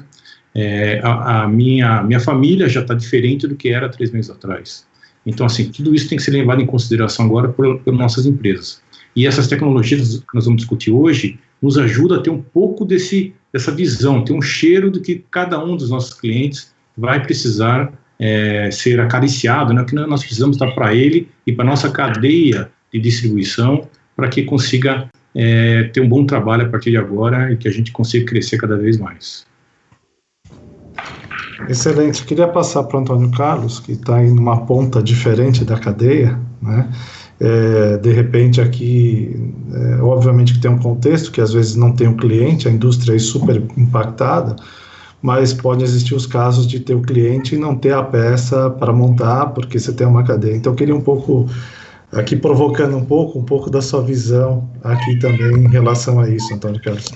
A minha família já está diferente do que era 3 meses atrás. Então, assim, tudo isso tem que ser levado em consideração agora por nossas empresas. E essas tecnologias que nós vamos discutir hoje nos ajuda a ter um pouco dessa visão, ter um cheiro do que cada um dos nossos clientes vai precisar ser acariciado, né? Que nós precisamos dar para ele e para a nossa cadeia de distribuição, para que consiga ter um bom trabalho a partir de agora e que a gente consiga crescer cada vez mais. Excelente. Eu queria passar para o Antônio Carlos, que está em uma ponta diferente da cadeia, né? De repente aqui, obviamente que tem um contexto que às vezes não tem um cliente, a indústria é super impactada, mas pode existir os casos de ter o cliente e não ter a peça para montar, porque você tem uma cadeia. Então eu queria um pouco, aqui provocando um pouco da sua visão aqui também em relação a isso, Antônio Carlos.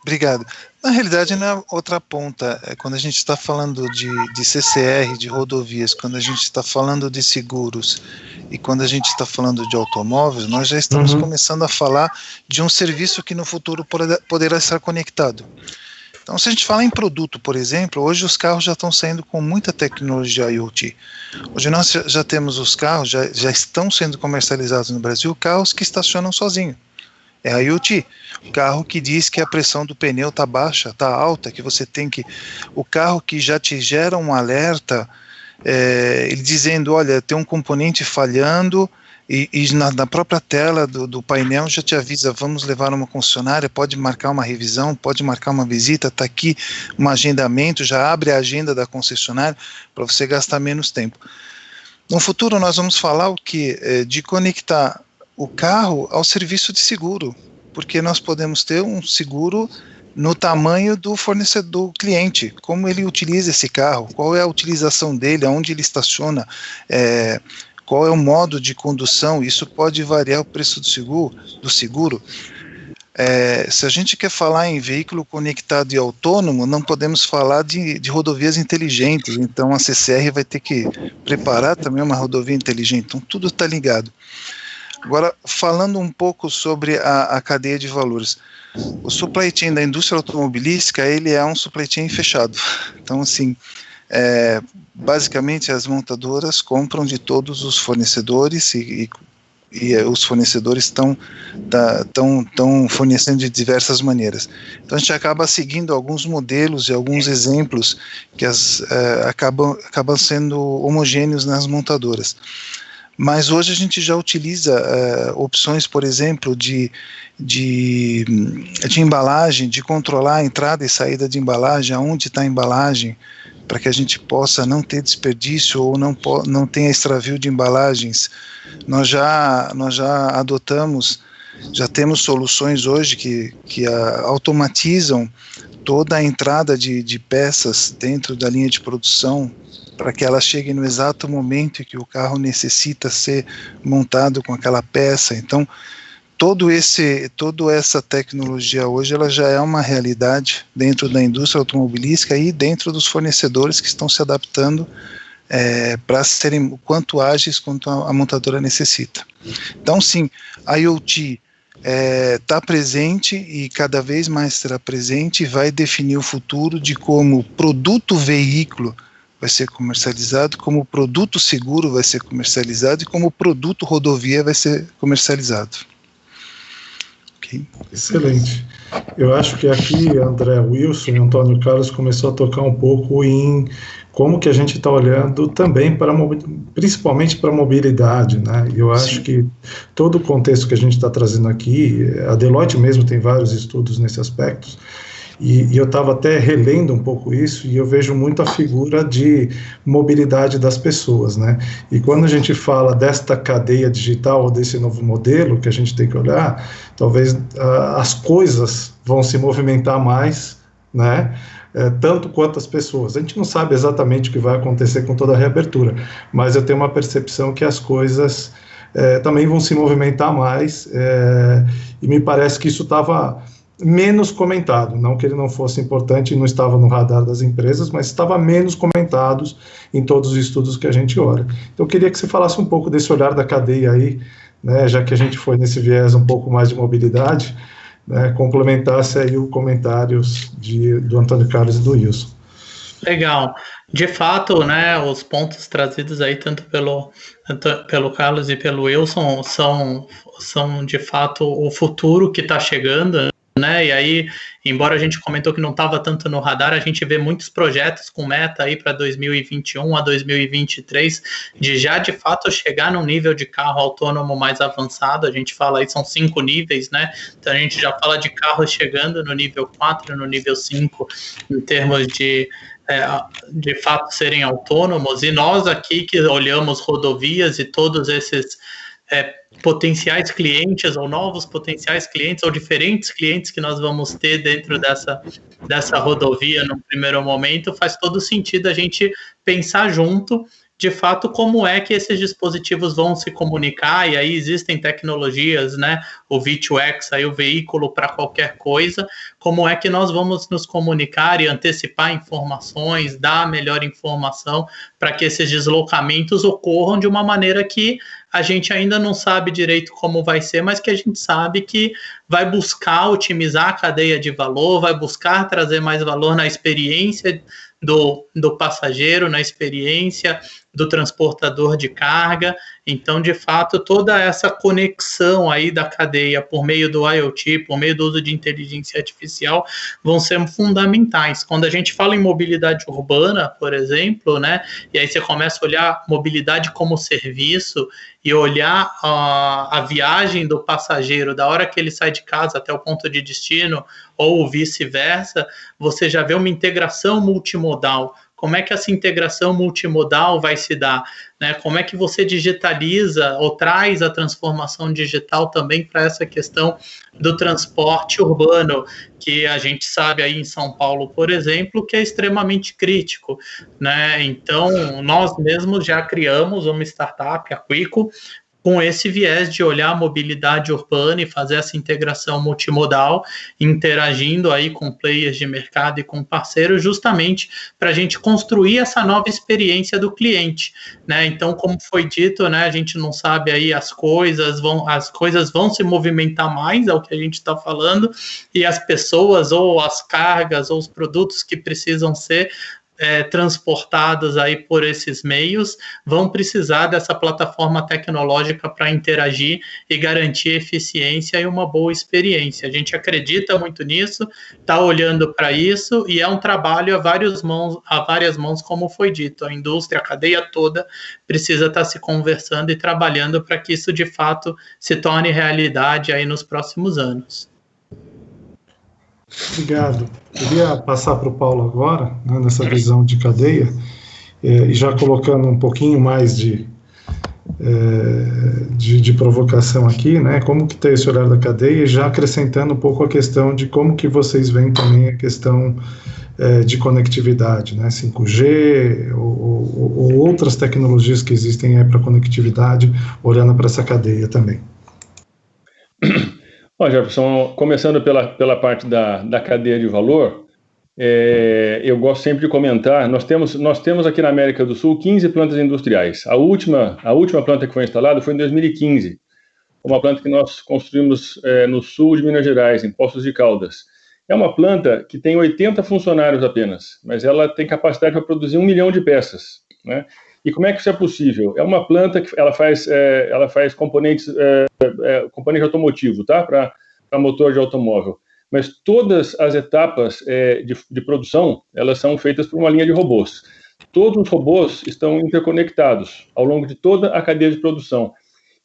Obrigado. Na realidade, na outra ponta, quando a gente está falando de CCR, de rodovias, quando a gente está falando de seguros e quando a gente está falando de automóveis, nós já estamos começando a falar de um serviço que no futuro poderá estar conectado. Então, se a gente fala em produto, por exemplo, hoje os carros já estão saindo com muita tecnologia IoT. Hoje nós já temos os carros, já estão sendo comercializados no Brasil, carros que estacionam sozinhos. É a IoT, o carro que diz que a pressão do pneu está baixa, está alta, que você tem que... O carro que já te gera um alerta, ele dizendo, olha, tem um componente falhando, e na própria tela do painel já te avisa, vamos levar uma concessionária, pode marcar uma revisão, pode marcar uma visita, está aqui um agendamento, já abre a agenda da concessionária para você gastar menos tempo. No futuro nós vamos falar o quê? De conectar o carro ao serviço de seguro, porque nós podemos ter um seguro no tamanho do fornecedor cliente, como ele utiliza esse carro, qual é a utilização dele, aonde ele estaciona, qual é o modo de condução. Isso pode variar o preço do seguro. Se a gente quer falar em veículo conectado e autônomo, não podemos falar de rodovias inteligentes, então a CCR vai ter que preparar também uma rodovia inteligente, então tudo está ligado. Agora, falando um pouco sobre a cadeia de valores, o supply chain da indústria automobilística, ele é um supply chain fechado. Então, assim, basicamente as montadoras compram de todos os fornecedores e os fornecedores estão fornecendo de diversas maneiras. Então, a gente acaba seguindo alguns modelos e alguns exemplos que acabam sendo homogêneos nas montadoras. Mas hoje a gente já utiliza opções, por exemplo, de embalagem, de controlar a entrada e saída de embalagem, aonde está a embalagem, para que a gente possa não ter desperdício ou não tenha extravio de embalagens. Nós já adotamos, já temos soluções hoje que automatizam toda a entrada de peças dentro da linha de produção, para que ela chegue no exato momento que o carro necessita ser montado com aquela peça. Então, toda essa tecnologia hoje, ela já é uma realidade dentro da indústria automobilística e dentro dos fornecedores que estão se adaptando para serem o quanto ágeis quanto a montadora necessita. Então, sim, a IoT está presente e cada vez mais será presente e vai definir o futuro de como o produto veículo vai ser comercializado, como o produto seguro vai ser comercializado e como o produto rodovia vai ser comercializado. Okay. Excelente. Eu acho que aqui André Wilson e Antônio Carlos começou a tocar um pouco em como que a gente está olhando também principalmente para a mobilidade, né? Eu acho que todo o contexto que a gente está trazendo aqui, a Deloitte mesmo tem vários estudos nesse aspecto, e eu estava até relendo um pouco isso, e eu vejo muito a figura de mobilidade das pessoas, né? E quando a gente fala desta cadeia digital, ou desse novo modelo que a gente tem que olhar, talvez as coisas vão se movimentar mais, né? Tanto quanto as pessoas. A gente não sabe exatamente o que vai acontecer com toda a reabertura, mas eu tenho uma percepção que as coisas também vão se movimentar mais, e me parece que isso estava menos comentado, não que ele não fosse importante e não estava no radar das empresas, mas estava menos comentado em todos os estudos que a gente olha. Então eu queria que você falasse um pouco desse olhar da cadeia aí, né, já que a gente foi nesse viés um pouco mais de mobilidade, né, complementasse aí os comentários do Antônio Carlos e do Wilson. Legal. De fato, né, os pontos trazidos aí tanto pelo Carlos e pelo Wilson são de fato o futuro que está chegando, né? E aí, embora a gente comentou que não estava tanto no radar, a gente vê muitos projetos com meta aí para 2021 a 2023 de fato chegar num nível de carro autônomo mais avançado. A gente fala aí, são 5 níveis, né? Então a gente já fala de carros chegando no nível 4, no nível 5, em termos de fato serem autônomos. E nós aqui que olhamos rodovias e todos esses potenciais clientes ou novos potenciais clientes ou diferentes clientes que nós vamos ter dentro dessa rodovia no primeiro momento, faz todo sentido a gente pensar junto, de fato, como é que esses dispositivos vão se comunicar. E aí existem tecnologias, né, o V2X, aí o veículo para qualquer coisa, como é que nós vamos nos comunicar e antecipar informações, dar a melhor informação para que esses deslocamentos ocorram de uma maneira que a gente ainda não sabe direito como vai ser, mas que a gente sabe que vai buscar otimizar a cadeia de valor, vai buscar trazer mais valor na experiência do passageiro, na experiência do transportador de carga. Então, de fato, toda essa conexão aí da cadeia por meio do IoT, por meio do uso de inteligência artificial, vão ser fundamentais. Quando a gente fala em mobilidade urbana, por exemplo, né, e aí você começa a olhar mobilidade como serviço e olhar a viagem do passageiro da hora que ele sai de casa até o ponto de destino ou vice-versa, você já vê uma integração multimodal. como é que essa integração multimodal vai se dar, né? Como é que você digitaliza ou traz a transformação digital também para essa questão do transporte urbano, que a gente sabe aí em São Paulo, por exemplo, que é extremamente crítico, né? Então, nós mesmos já criamos uma startup, a Quico, com esse viés de olhar a mobilidade urbana e fazer essa integração multimodal, interagindo aí com players de mercado e com parceiros, justamente para a gente construir essa nova experiência do cliente, né? Então, como foi dito, né, a gente não sabe aí as coisas vão se movimentar mais, é o que a gente está falando, e as pessoas ou as cargas ou os produtos que precisam ser transportados aí por esses meios, vão precisar dessa plataforma tecnológica para interagir e garantir eficiência e uma boa experiência. A gente acredita muito nisso, está olhando para isso, e é um trabalho a várias mãos, como foi dito. A indústria, a cadeia toda, precisa estar se conversando e trabalhando para que isso, de fato, se torne realidade aí nos próximos anos. Obrigado. Queria passar para o Paulo agora, né, nessa visão de cadeia, e já colocando um pouquinho mais de provocação aqui, né, como que tem esse olhar da cadeia, e já acrescentando um pouco a questão de como que vocês veem também a questão de conectividade, né, 5G ou outras tecnologias que existem para conectividade, olhando para essa cadeia também. Bom, Jefferson, começando pela parte da cadeia de valor, eu gosto sempre de comentar, nós temos aqui na América do Sul 15 plantas industriais. A última planta que foi instalada foi em 2015, uma planta que nós construímos no sul de Minas Gerais, em Poços de Caldas. É uma planta que tem 80 funcionários apenas, mas ela tem capacidade para produzir 1 milhão de peças, né? E como é que isso é possível? É uma planta que ela faz componente automotivo, tá? Para motor de automóvel. Mas todas as etapas de produção, elas são feitas por uma linha de robôs. Todos os robôs estão interconectados ao longo de toda a cadeia de produção.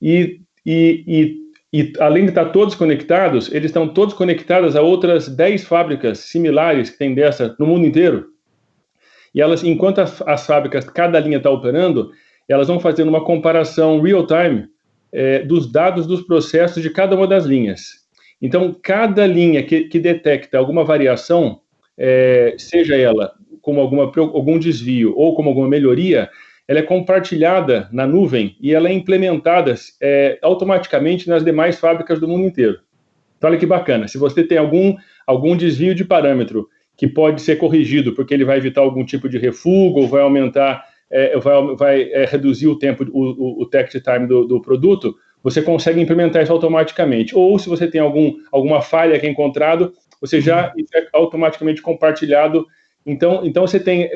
E além de estar todos conectados, eles estão todos conectados a outras 10 fábricas similares que tem dessa no mundo inteiro. E elas, enquanto as fábricas, cada linha está operando, elas vão fazendo uma comparação real-time dos dados dos processos de cada uma das linhas. Então, cada linha que detecta alguma variação, seja ela como algum desvio ou como alguma melhoria, ela é compartilhada na nuvem e ela é implementada automaticamente nas demais fábricas do mundo inteiro. Então, olha que bacana. Se você tem algum desvio de parâmetro que pode ser corrigido, porque ele vai evitar algum tipo de refugo, ou vai aumentar, vai reduzir o tempo, o takt time do produto, você consegue implementar isso automaticamente. Ou se você tem alguma falha que é encontrado, você já é automaticamente compartilhado. Então você tem,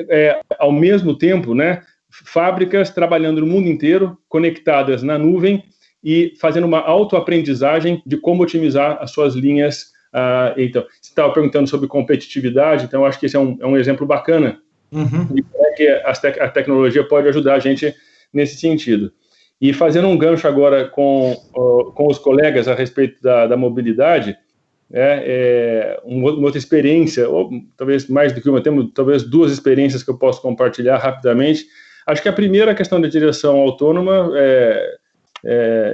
ao mesmo tempo, né, fábricas trabalhando no mundo inteiro, conectadas na nuvem e fazendo uma autoaprendizagem de como otimizar as suas linhas. Então, você estava perguntando sobre competitividade, então acho que esse é um exemplo bacana de como é que a tecnologia pode ajudar a gente nesse sentido. E fazendo um gancho agora com os colegas a respeito da mobilidade, uma outra experiência, ou talvez mais do que uma, temos talvez 2 experiências que eu posso compartilhar rapidamente. Acho que a primeira questão da direção autônoma,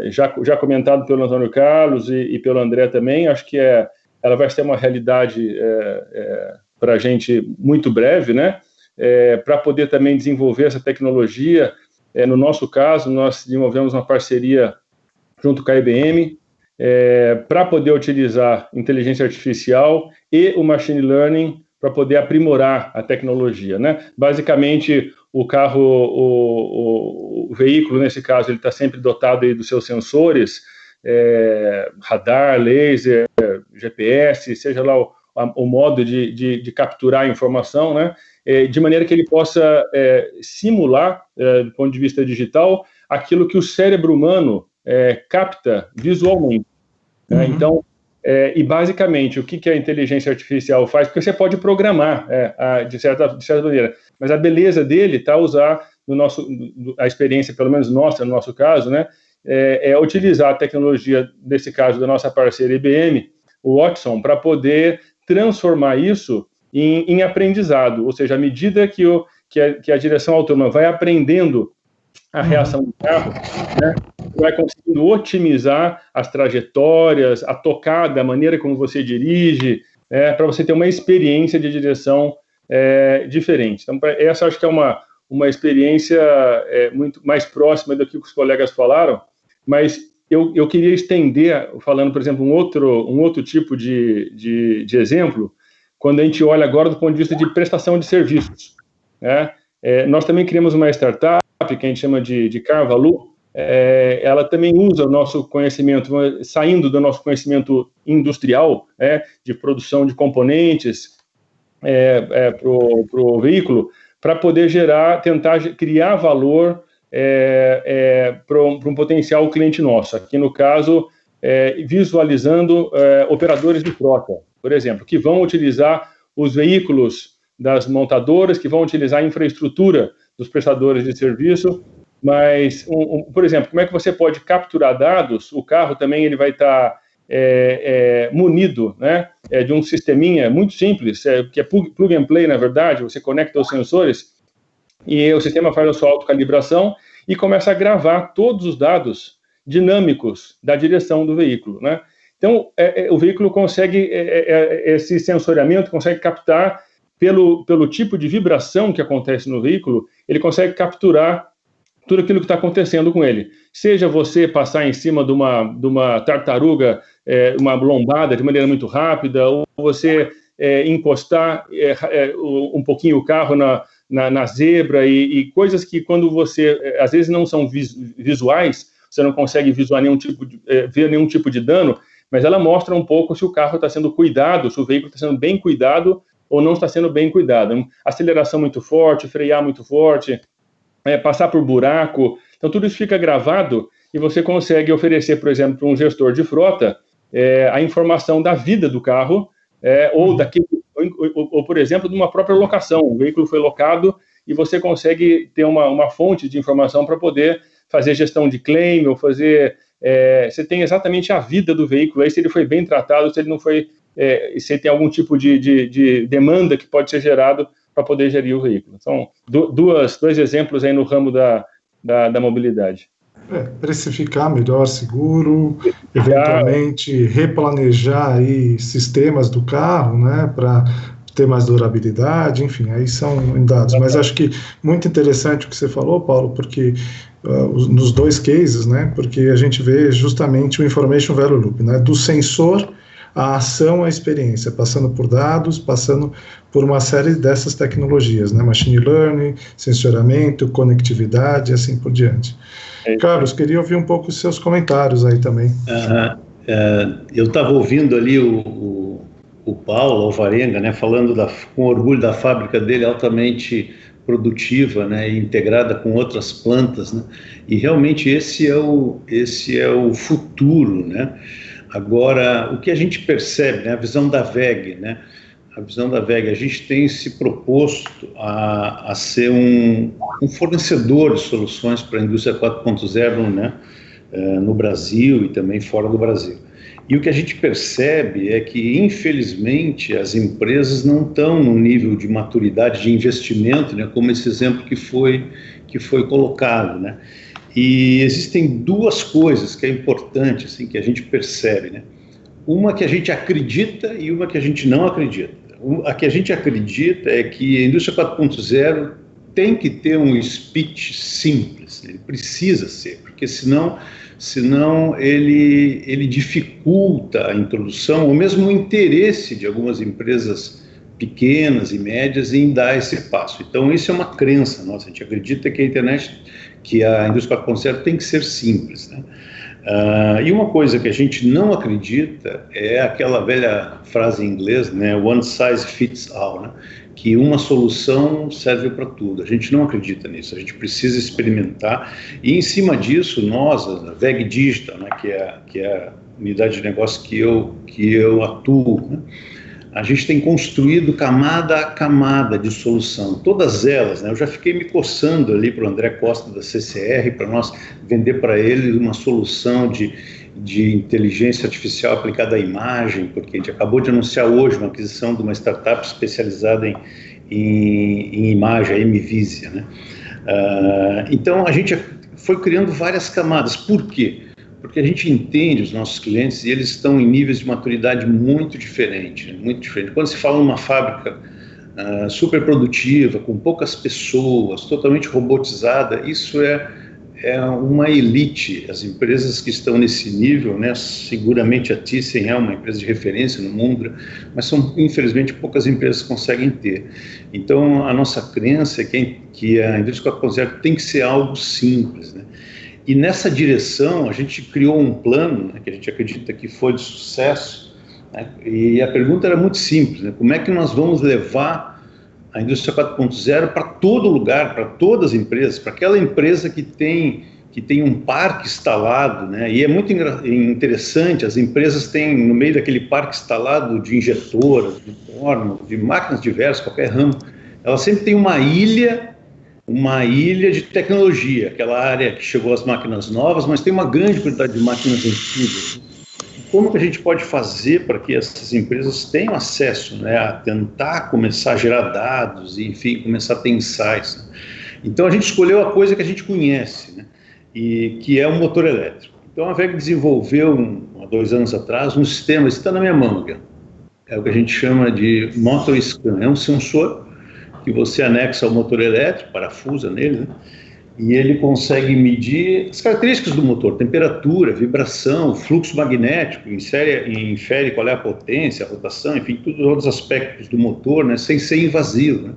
já comentado pelo Antônio Carlos e pelo André também, acho que ela vai ser uma realidade para a gente muito breve, né? Para poder também desenvolver essa tecnologia. No nosso caso, nós desenvolvemos uma parceria junto com a IBM para poder utilizar inteligência artificial e o machine learning para poder aprimorar a tecnologia, né? Basicamente, o carro, o veículo, nesse caso, ele está sempre dotado aí dos seus sensores, radar, laser, GPS, seja lá o modo de capturar a informação, né? De maneira que ele possa simular, do ponto de vista digital, aquilo que o cérebro humano capta visualmente. Né? Então, e basicamente, o que a inteligência artificial faz? Porque você pode programar, de certa maneira, mas a beleza dele está a usar, a experiência, pelo menos nossa, no nosso caso, né? Utilizar a tecnologia, nesse caso, da nossa parceira IBM, o Watson, para poder transformar isso em aprendizado, ou seja, à medida que que a direção autônoma vai aprendendo a reação do carro, né, vai conseguindo otimizar as trajetórias, a tocada, a maneira como você dirige, para você ter uma experiência de direção diferente. Então, essa acho que é uma experiência muito mais próxima do que os colegas falaram, mas eu queria estender, falando, por exemplo, um outro tipo de exemplo, quando a gente olha agora do ponto de vista de prestação de serviços, né? Nós também criamos uma startup que a gente chama de Carvalu. Ela também usa o nosso conhecimento, saindo do nosso conhecimento industrial, de produção de componentes para o veículo, para poder tentar criar valor para um potencial cliente nosso. Aqui, no caso, visualizando operadores de frota, por exemplo, que vão utilizar os veículos das montadoras, que vão utilizar a infraestrutura dos prestadores de serviço, mas, por exemplo, como é que você pode capturar dados? O carro também ele vai estar munido, né, de um sisteminha muito simples, que é plug and play, na verdade. Você conecta os sensores e o sistema faz a sua autocalibração e começa a gravar todos os dados dinâmicos da direção do veículo, né? Então, o veículo consegue, esse sensoriamento consegue captar, pelo tipo de vibração que acontece no veículo, ele consegue capturar tudo aquilo que está acontecendo com ele. Seja você passar em cima de uma tartaruga, uma lombada de maneira muito rápida, ou você encostar um pouquinho o carro na zebra, e coisas que, quando você, às vezes, não são visuais, você não consegue visualizar ver nenhum tipo de dano, mas ela mostra um pouco se o carro está sendo cuidado, se o veículo está sendo bem cuidado ou não está sendo bem cuidado. Aceleração muito forte, frear muito forte, passar por buraco. Então, tudo isso fica gravado e você consegue oferecer, por exemplo, para um gestor de frota, a informação da vida do carro, ou, por exemplo, de uma própria locação. O veículo foi locado e você consegue ter uma fonte de informação para poder fazer gestão de claim, ou fazer... você tem exatamente a vida do veículo, aí se ele foi bem tratado, se ele não foi... se tem algum tipo de demanda que pode ser gerado para poder gerir o veículo. Então, dois exemplos aí no ramo da mobilidade. Precificar melhor seguro, eventualmente replanejar aí sistemas do carro, né, para ter mais durabilidade, enfim, aí são dados. Mas acho que muito interessante o que você falou, Paulo, porque nos dois cases, né, porque a gente vê justamente o Information Value Loop, né, do sensor a ação, a experiência, passando por dados, passando por uma série dessas tecnologias, né, machine learning, sensoramento, conectividade e assim por diante. Carlos, queria ouvir um pouco os seus comentários aí também. Eu estava ouvindo ali o Paulo Alvarenga, né, falando com orgulho da fábrica dele altamente produtiva, né, e integrada com outras plantas, né, e realmente esse é o futuro, né. Agora, o que a gente percebe, né, a visão da WEG, né, a gente tem se proposto a ser um fornecedor de soluções para a indústria 4.0, né, no Brasil e também fora do Brasil. E o que a gente percebe é que, infelizmente, as empresas não estão no nível de maturidade de investimento, né, como esse exemplo que foi colocado, né. E existem duas coisas que é importante, assim, que a gente percebe, né. Uma que a gente acredita e uma que a gente não acredita. A que a gente acredita é que a indústria 4.0 tem que ter um speech simples, ele precisa ser, porque senão ele dificulta a introdução, ou mesmo o interesse de algumas empresas pequenas e médias em dar esse passo. Então, isso é uma crença nossa, a gente acredita que a internet, que a indústria 4.0 tem que ser simples, né? E uma coisa que a gente não acredita é aquela velha frase em inglês, né, one size fits all, né, que uma solução serve para tudo. A gente não acredita nisso, a gente precisa experimentar, e em cima disso nós, a WEG Digital, né, que é a unidade de negócio que eu atuo, né, a gente tem construído camada a camada de solução, todas elas, né? Eu já fiquei me coçando ali para o André Costa da CCR, para nós vender para ele uma solução de inteligência artificial aplicada à imagem, porque a gente acabou de anunciar hoje uma aquisição de uma startup especializada em imagem, a MVisia, né? Então, a gente foi criando várias camadas. Por quê? Porque a gente entende os nossos clientes e eles estão em níveis de maturidade muito diferentes, né? Muito diferente. Quando se fala numa fábrica super produtiva, com poucas pessoas, totalmente robotizada, isso é uma elite. As empresas que estão nesse nível, né, seguramente a Thyssen é uma empresa de referência no mundo, mas são, infelizmente, poucas empresas que conseguem ter. Então, a nossa crença é que a indústria 4.0 tem que ser algo simples, né? E nessa direção, a gente criou um plano, né, que a gente acredita que foi de sucesso, né, e a pergunta era muito simples, né, como é que nós vamos levar a indústria 4.0 para todo lugar, para todas as empresas, para aquela empresa que tem um parque instalado, né? E é muito interessante, as empresas têm, no meio daquele parque instalado de injetoras, de forno, de máquinas diversas, qualquer ramo, ela sempre tem uma ilha de tecnologia, aquela área que chegou às máquinas novas, mas tem uma grande quantidade de máquinas antigas. Como que a gente pode fazer para que essas empresas tenham acesso, né, a tentar começar a gerar dados e, enfim, começar a ter insights, né? Então, a gente escolheu a coisa que a gente conhece, né, e que é o motor elétrico. Então, a WEG desenvolveu, há 2 anos atrás, um sistema, isso está na minha mão, Miguel. É o que a gente chama de Motor Scan. É um sensor que você anexa ao motor elétrico, parafusa nele, né, e ele consegue medir as características do motor, temperatura, vibração, fluxo magnético, infere qual é a potência, a rotação, enfim, todos os outros aspectos do motor, né, sem ser invasivo, né.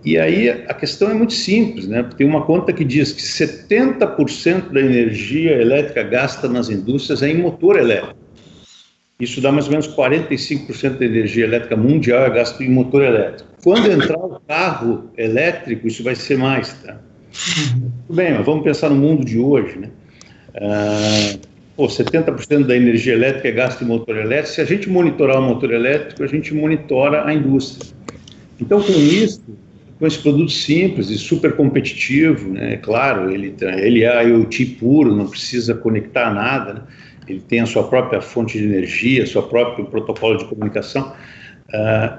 E aí a questão é muito simples, né? Tem uma conta que diz que 70% da energia elétrica gasta nas indústrias é em motor elétrico. Isso dá mais ou menos 45% da energia elétrica mundial é gasto em motor elétrico. Quando entrar o carro elétrico, isso vai ser mais, tá? Tudo bem, mas vamos pensar no mundo de hoje, né? 70% da energia elétrica é gasta em motor elétrico. Se a gente monitorar o motor elétrico, a gente monitora a indústria. Então, com isso, com esse produto simples e super competitivo, né? Claro, ele é IoT puro, não precisa conectar a nada, né? Ele tem a sua própria fonte de energia, seu próprio protocolo de comunicação.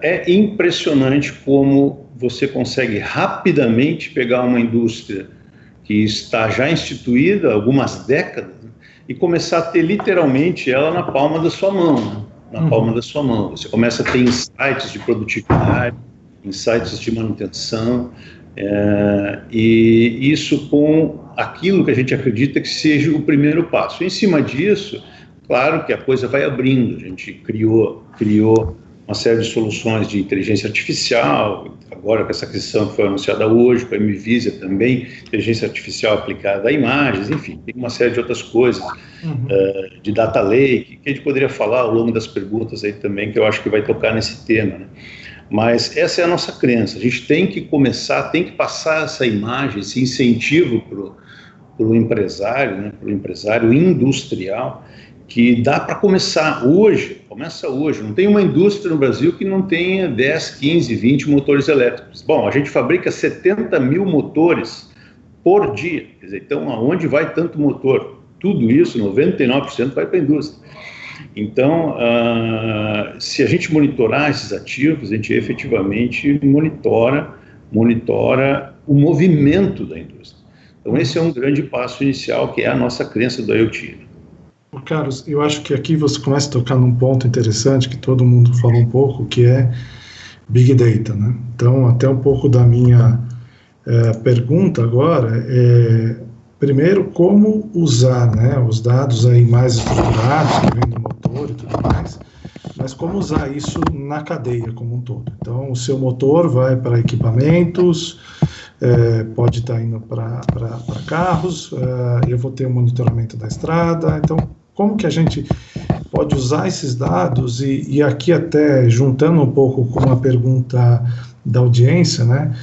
É impressionante como você consegue rapidamente pegar uma indústria que está já instituída há algumas décadas, né, e começar a ter literalmente ela na palma da sua mão, né? Na palma da sua mão. Você começa a ter insights de produtividade, insights de manutenção, e isso com aquilo que a gente acredita que seja o primeiro passo. Em cima disso, claro que a coisa vai abrindo. A gente criou uma série de soluções de inteligência artificial, agora com essa aquisição que foi anunciada hoje, com a MVisia também, inteligência artificial aplicada a imagens, enfim, tem uma série de outras coisas, de data lake, que a gente poderia falar ao longo das perguntas aí também, que eu acho que vai tocar nesse tema, né? Mas essa é a nossa crença, a gente tem que passar essa imagem, esse incentivo para o empresário, né, para o empresário industrial, que dá para começa hoje, não tem uma indústria no Brasil que não tenha 10, 15, 20 motores elétricos. Bom, a gente fabrica 70 mil motores por dia, quer dizer, então aonde vai tanto motor? Tudo isso, 99% vai para a indústria. Então, se a gente monitorar esses ativos, a gente efetivamente monitora o movimento da indústria. Então, esse é um grande passo inicial, que é a nossa crença do IoT. Carlos, eu acho que aqui você começa a tocar num ponto interessante, que todo mundo falou um pouco, que é Big Data, né? Então, até um pouco da minha pergunta agora é, primeiro, como usar, né, os dados aí mais estruturados, que vem do motor e tudo mais, mas como usar isso na cadeia como um todo. Então, o seu motor vai para equipamentos, pode estar indo para carros, eu vou ter um monitoramento da estrada. Então, como que a gente pode usar esses dados e aqui até juntando um pouco com a pergunta da audiência, né,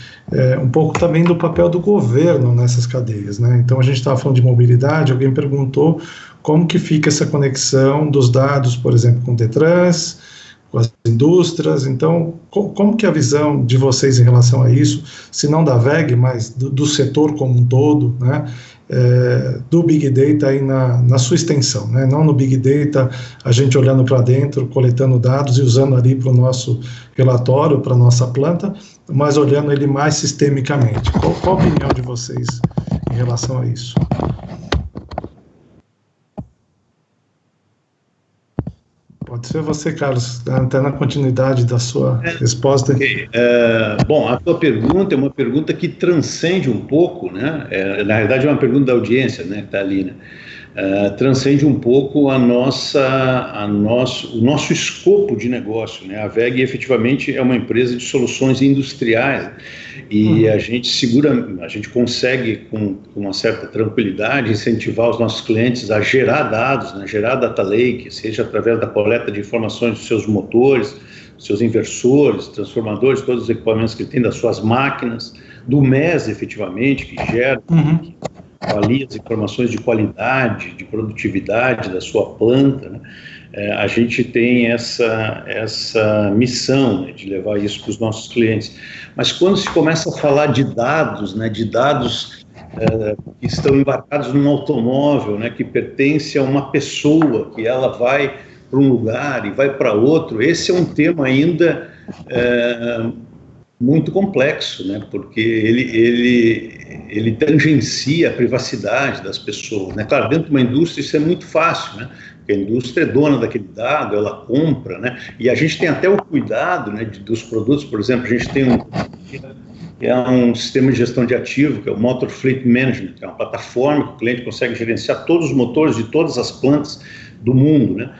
um pouco também do papel do governo nessas cadeias, né? Então, a gente estava falando de mobilidade, alguém perguntou como que fica essa conexão dos dados, por exemplo, com o Detrans, com as indústrias. Então, como que é a visão de vocês em relação a isso, se não da WEG, mas do setor como um todo, né? do Big Data aí na sua extensão, né? Não no Big Data, a gente olhando para dentro, coletando dados e usando ali para o nosso relatório, para a nossa planta, mas olhando ele mais sistemicamente. Qual a opinião de vocês em relação a isso? Pode ser você, Carlos, até na continuidade da sua resposta. Okay. Bom, a tua pergunta é uma pergunta que transcende um pouco, né? Na realidade é uma pergunta da audiência, né, que está ali, né? Transcende um pouco o nosso escopo de negócio, né? A WEG efetivamente é uma empresa de soluções industriais e a gente consegue com uma certa tranquilidade incentivar os nossos clientes a gerar dados, né? Gerar data lake, seja através da coleta de informações dos seus motores, seus inversores, transformadores, todos os equipamentos que ele tem, das suas máquinas, do MES efetivamente, que gera, avalia as informações de qualidade, de produtividade da sua planta, né? A gente tem essa missão, né, de levar isso para os nossos clientes. Mas quando se começa a falar de dados, né, que estão embarcados num automóvel, né, que pertence a uma pessoa, que ela vai para um lugar e vai para outro, esse é um tema ainda muito complexo, né, porque ele tangencia a privacidade das pessoas, né? Claro, dentro de uma indústria isso é muito fácil, né? Porque a indústria é dona daquele dado, ela compra, né? E a gente tem até o cuidado, né, dos produtos. Por exemplo, a gente tem um sistema de gestão de ativo, que é o Motor Fleet Management, que é uma plataforma que o cliente consegue gerenciar todos os motores de todas as plantas do mundo, né?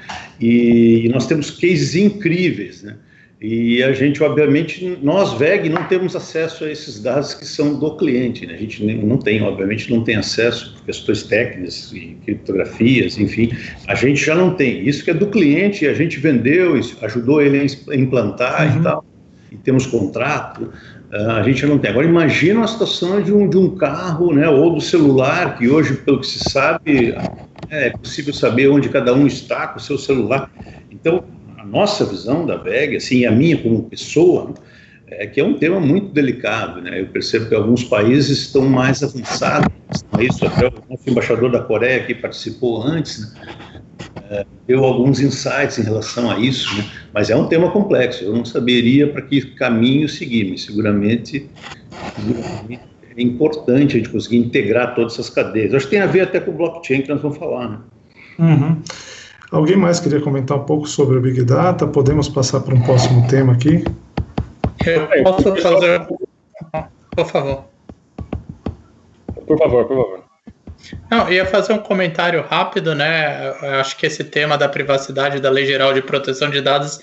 E nós temos cases incríveis, né? E a gente, obviamente, nós, WEG, não temos acesso a esses dados que são do cliente, né? A gente obviamente não tem acesso por questões técnicas e criptografias, enfim, a gente já não tem. Isso que é do cliente, a gente vendeu, ajudou ele a implantar e tal, e temos contrato, a gente já não tem. Agora, imagina a situação de um carro, né, ou do celular, que hoje, pelo que se sabe, é possível saber onde cada um está com o seu celular. Então, a nossa visão da WEG, assim, a minha como pessoa, é que é um tema muito delicado, né? Eu percebo que alguns países estão mais avançados, isso até o nosso embaixador da Coreia, que participou antes, né, deu alguns insights em relação a isso, né? Mas é um tema complexo, eu não saberia para que caminho seguir, mas seguramente é importante a gente conseguir integrar todas essas cadeias. Acho que tem a ver até com o blockchain que nós vamos falar, né? Alguém mais queria comentar um pouco sobre o Big Data? Podemos passar para um próximo tema aqui? Eu posso fazer... Por favor. Por favor. Não, ia fazer um comentário rápido, né? Eu acho que esse tema da privacidade da Lei Geral de Proteção de Dados,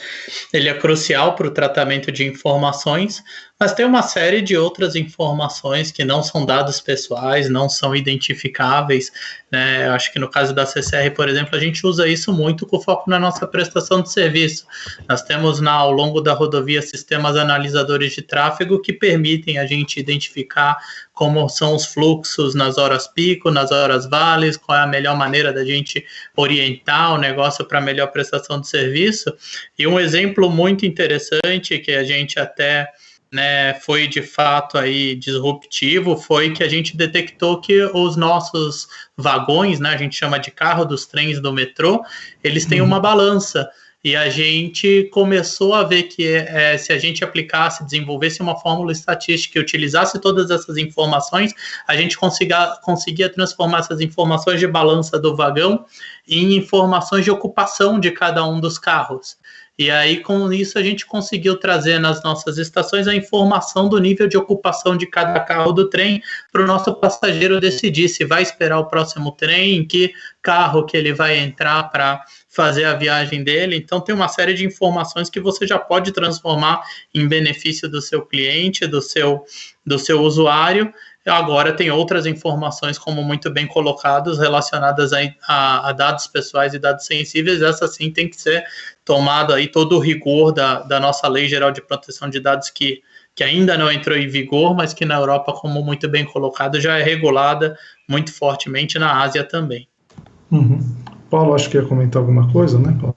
ele é crucial para o tratamento de informações, mas tem uma série de outras informações que não são dados pessoais, não são identificáveis, né? Eu acho que no caso da CCR, por exemplo, a gente usa isso muito com foco na nossa prestação de serviço. Nós temos ao longo da rodovia sistemas analisadores de tráfego que permitem a gente identificar como são os fluxos nas horas pico, nas horas vales, qual é a melhor maneira da gente orientar o negócio para melhor prestação de serviço. E um exemplo muito interessante que a gente até, né, foi de fato aí disruptivo, foi que a gente detectou que os nossos vagões, né, a gente chama de carro dos trens do metrô, eles têm uma balança. E a gente começou a ver que se a gente aplicasse, desenvolvesse uma fórmula estatística e utilizasse todas essas informações, a gente conseguia transformar essas informações de balança do vagão em informações de ocupação de cada um dos carros. E aí, com isso, a gente conseguiu trazer nas nossas estações a informação do nível de ocupação de cada carro do trem para o nosso passageiro decidir se vai esperar o próximo trem, em que carro que ele vai entrar para fazer a viagem dele. Então, tem uma série de informações que você já pode transformar em benefício do seu cliente, do seu usuário. Agora tem outras informações, como muito bem colocadas, relacionadas a dados pessoais e dados sensíveis. Essa sim tem que ser tomado aí todo o rigor da nossa Lei Geral de Proteção de Dados, que ainda não entrou em vigor, mas que na Europa, como muito bem colocado, já é regulada muito fortemente, na Ásia também. Paulo, acho que ia comentar alguma coisa, né, Paulo?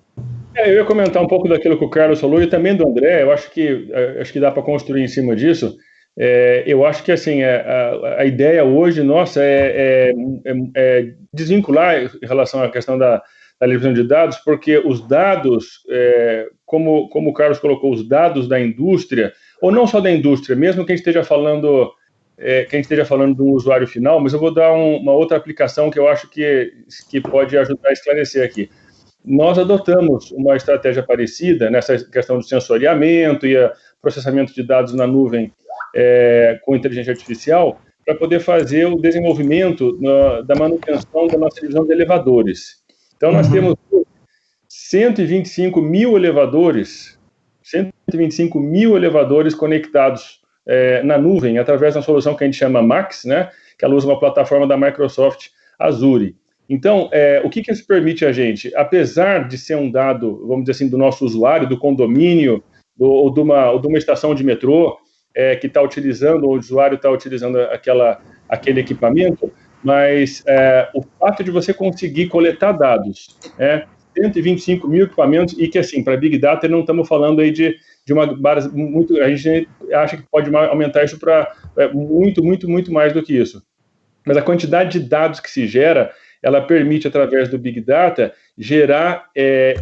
Eu ia comentar um pouco daquilo que o Carlos falou e também do André. Eu acho que dá para construir em cima disso. eu acho que assim, a ideia hoje nossa é desvincular em relação à questão da liberação de dados, porque os dados, como o Carlos colocou, os dados da indústria, ou não só da indústria, mesmo que a gente esteja falando do usuário final, mas eu vou dar uma outra aplicação que eu acho que pode ajudar a esclarecer aqui. Nós adotamos uma estratégia parecida nessa questão do sensoriamento e processamento de dados na nuvem com inteligência artificial para poder fazer o desenvolvimento da manutenção da nossa divisão de elevadores. Então, nós temos 125 mil elevadores conectados na nuvem através de uma solução que a gente chama Max, né, que ela usa uma plataforma da Microsoft Azure. Então, o que isso permite a gente? Apesar de ser um dado, vamos dizer assim, do nosso usuário, do condomínio, ou de uma estação de metrô que está utilizando, ou o usuário está utilizando aquele equipamento, mas o fato de você conseguir coletar dados, 125 mil equipamentos, e que, assim, para Big Data, não estamos falando aí de uma base muito... A gente acha que pode aumentar isso para muito, muito, muito mais do que isso. Mas a quantidade de dados que se gera, ela permite, através do Big Data, gerar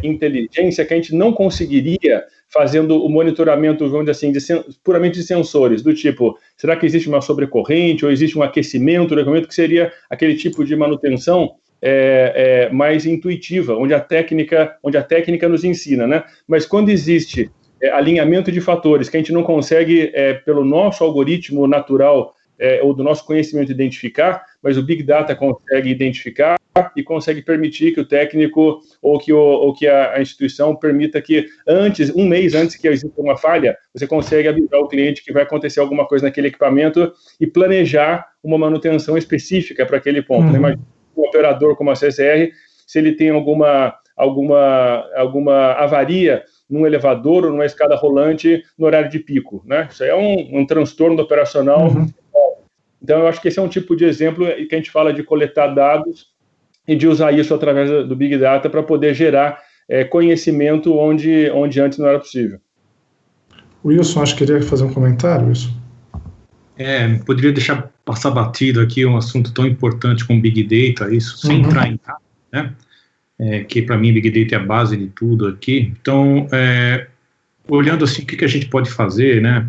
inteligência que a gente não conseguiria fazendo o monitoramento, vamos dizer assim, puramente de sensores, do tipo, será que existe uma sobrecorrente ou existe um aquecimento do equipamento, que seria aquele tipo de manutenção mais intuitiva, onde a técnica nos ensina, né? Mas quando existe alinhamento de fatores que a gente não consegue, pelo nosso algoritmo natural, ou do nosso conhecimento, identificar, mas o Big Data consegue identificar e consegue permitir que o técnico ou que a instituição permita que um mês antes que exista uma falha, você consegue avisar o cliente que vai acontecer alguma coisa naquele equipamento e planejar uma manutenção específica para aquele ponto. Imagina um operador como a CCR, se ele tem alguma avaria num elevador ou numa escada rolante no horário de pico, né? Isso aí é um transtorno operacional. Então, eu acho que esse é um tipo de exemplo que a gente fala de coletar dados e de usar isso através do Big Data para poder gerar conhecimento onde antes não era possível. Wilson, acho que queria fazer um comentário, Wilson. Poderia deixar passar batido aqui um assunto tão importante como Big Data, isso, sem entrar em nada, né? Que para mim Big Data é a base de tudo aqui. Então, olhando assim, o que a gente pode fazer, né?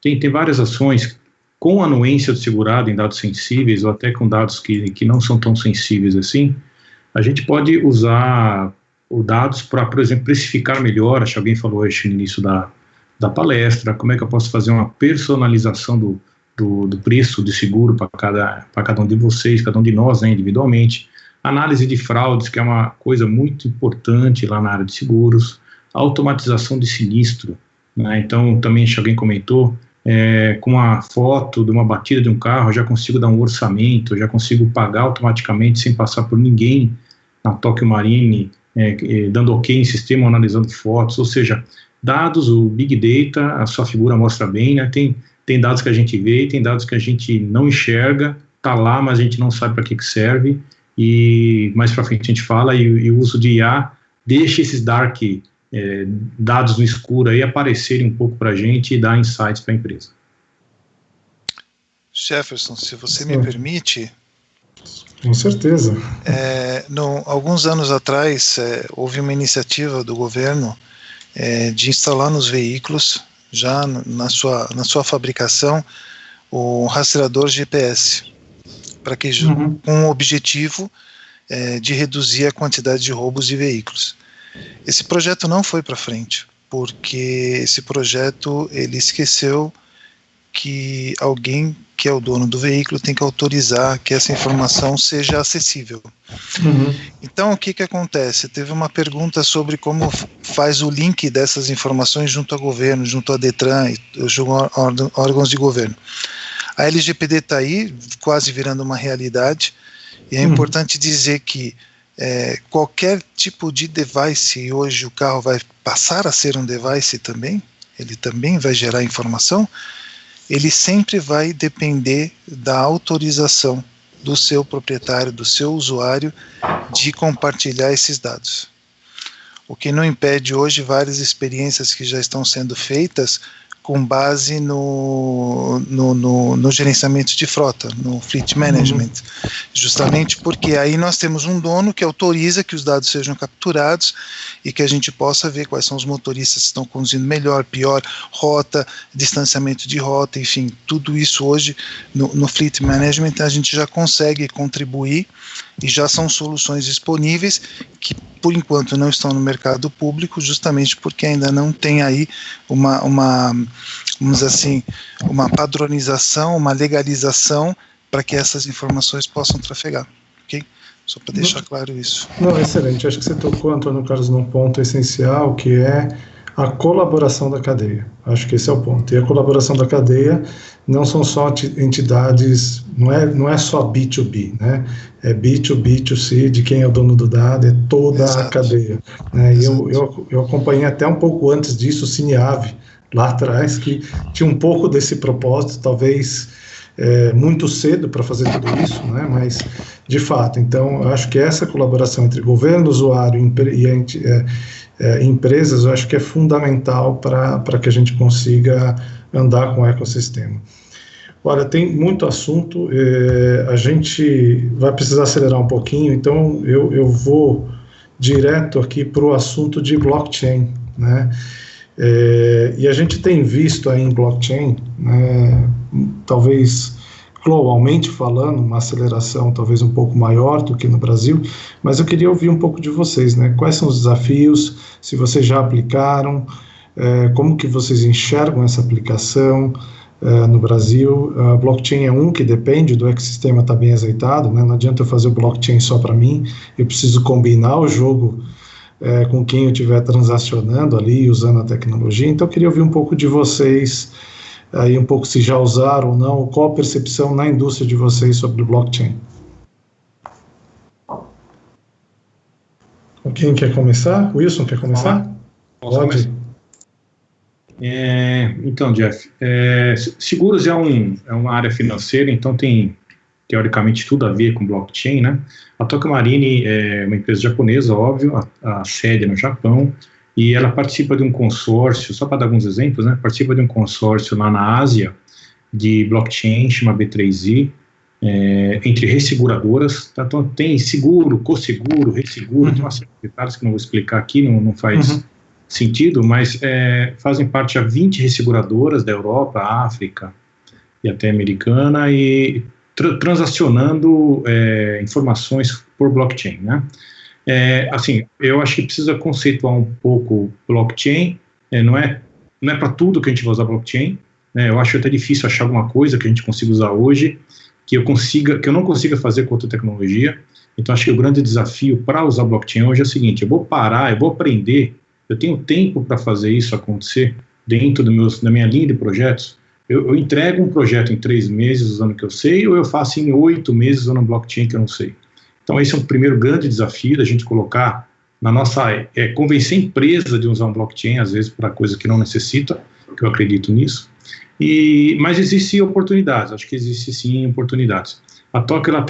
Tem várias ações com anuência do segurado em dados sensíveis, ou até com dados que não são tão sensíveis assim. A gente pode usar os dados para, por exemplo, precificar melhor. Acho que alguém falou hoje no início da palestra, como é que eu posso fazer uma personalização do preço de seguro para cada um de vocês, cada um de nós, né, individualmente. Análise de fraudes, que é uma coisa muito importante lá na área de seguros. Automatização de sinistro, né? Então, também, se alguém comentou, com uma foto de uma batida de um carro, eu já consigo dar um orçamento, eu já consigo pagar automaticamente sem passar por ninguém na Tokyo Marine, dando ok em sistema, analisando fotos, ou seja, dados, o Big Data, a sua figura mostra bem, né? Tem dados que a gente vê e tem dados que a gente não enxerga, tá lá, mas a gente não sabe para que serve, e mais para frente a gente fala, e o uso de IA deixa esses dados no escuro aí aparecerem um pouco para a gente e dar insights para a empresa. Jefferson, se você me permite... Com certeza. Alguns anos atrás, houve uma iniciativa do governo de instalar nos veículos, já na sua fabricação, o rastreador GPS, para que com o objetivo de reduzir a quantidade de roubos de veículos. Esse projeto não foi para frente, porque esse projeto ele esqueceu que alguém que é o dono do veículo tem que autorizar que essa informação seja acessível. Então, o que acontece? Teve uma pergunta sobre como faz o link dessas informações junto ao governo, junto à Detran e órgãos de governo. A LGPD está aí, quase virando uma realidade, e é importante dizer que qualquer tipo de device, e hoje o carro vai passar a ser um device também, ele também vai gerar informação, ele sempre vai depender da autorização do seu proprietário, do seu usuário, de compartilhar esses dados. O que não impede hoje várias experiências que já estão sendo feitas com base no gerenciamento de frota, no fleet management, justamente porque aí nós temos um dono que autoriza que os dados sejam capturados e que a gente possa ver quais são os motoristas que estão conduzindo melhor, pior, rota, distanciamento de rota, enfim, tudo isso hoje no fleet management a gente já consegue contribuir e já são soluções disponíveis que por enquanto não estão no mercado público, justamente porque ainda não tem aí vamos dizer assim, uma padronização, uma legalização para que essas informações possam trafegar, ok? Só para deixar claro isso. Não, excelente. Acho que você tocou, Antônio Carlos, num ponto essencial, que é a colaboração da cadeia. Acho que esse é o ponto. E a colaboração da cadeia não são só entidades, não é só B2B, né? É B2B, B2C, de quem é o dono do dado, é toda Exato. A cadeia. Né? E eu acompanhei até um pouco antes disso o Cineave, lá atrás, que tinha um pouco desse propósito, talvez muito cedo para fazer tudo isso, né? Mas, de fato, então, eu acho que essa colaboração entre governo, usuário e empresas, eu acho que é fundamental para que a gente consiga andar com o ecossistema. Olha, tem muito assunto, a gente vai precisar acelerar um pouquinho, então eu vou direto aqui para o assunto de blockchain, né? E a gente tem visto aí em blockchain, né, talvez globalmente falando, uma aceleração talvez um pouco maior do que no Brasil, mas eu queria ouvir um pouco de vocês, né? Quais são os desafios, se vocês já aplicaram, como que vocês enxergam essa aplicação no Brasil. A blockchain é que depende do ecossistema estar bem azeitado, né? Não adianta eu fazer o blockchain só para mim, eu preciso combinar o jogo com quem eu estiver transacionando ali, usando a tecnologia. Então eu queria ouvir um pouco de vocês, aí um pouco se já usaram ou não, qual a percepção na indústria de vocês sobre o blockchain. Quem quer começar? Wilson, quer começar? Pode. Então, Jeff, seguros é uma área financeira, então tem, teoricamente, tudo a ver com blockchain, né? A Tokio Marine é uma empresa japonesa, óbvio, a sede é no Japão, e ela participa de um consórcio, só para dar alguns exemplos, né? Participa de um consórcio lá na Ásia de blockchain, chama B3I, entre resseguradoras, tá? Então tem seguro, co-seguro, resseguro, tem uma série de detalhes que não vou explicar aqui, não faz sentido, mas fazem parte de 20 resseguradoras da Europa, África e até americana, e transacionando informações por blockchain, né? Assim, eu acho que precisa conceituar um pouco blockchain, não é para tudo que a gente vai usar blockchain, né? Eu acho até difícil achar alguma coisa que a gente consiga usar hoje, que eu não consiga fazer com outra tecnologia. Então acho que o grande desafio para usar blockchain hoje é o seguinte: eu vou parar, eu vou aprender, eu tenho tempo para fazer isso acontecer dentro da minha linha de projetos. Eu entrego um projeto em 3 meses usando o que eu sei, ou eu faço em 8 meses usando um blockchain que eu não sei. Então esse é um primeiro grande desafio da gente colocar na nossa, convencer a empresa de usar um blockchain, às vezes para coisa que não necessita, que eu acredito nisso. Mas existem oportunidades, acho que existem sim oportunidades. A Tokio, nós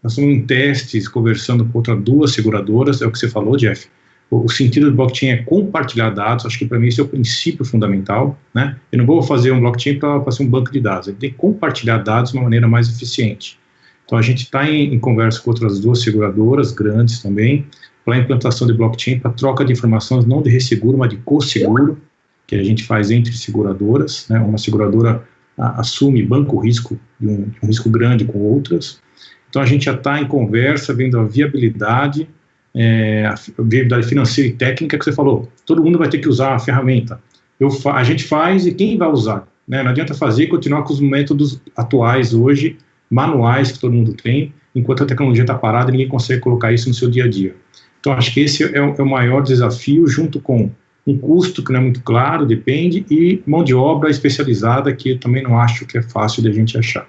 estamos em testes, conversando com outras 2 seguradoras, é o que você falou, Jeff. O sentido do blockchain é compartilhar dados, acho que para mim esse é o princípio fundamental, né? Eu não vou fazer um blockchain para ser um banco de dados, ele tem que compartilhar dados de uma maneira mais eficiente. Então a gente está em conversa com outras 2 seguradoras, grandes também, para a implantação de blockchain, para troca de informações, não de resseguro, mas de co-seguro, que a gente faz entre seguradoras, né? Uma seguradora assume banco risco, de um risco grande com outras. Então a gente já está em conversa, vendo a viabilidade financeira e técnica que você falou. Todo mundo vai ter que usar a ferramenta. A gente faz e quem vai usar? Né? Não adianta fazer e continuar com os métodos atuais hoje, manuais que todo mundo tem, enquanto a tecnologia está parada e ninguém consegue colocar isso no seu dia a dia. Então acho que esse é o maior desafio, junto com um custo que não é muito claro, depende, e mão de obra especializada, que eu também não acho que é fácil de a gente achar.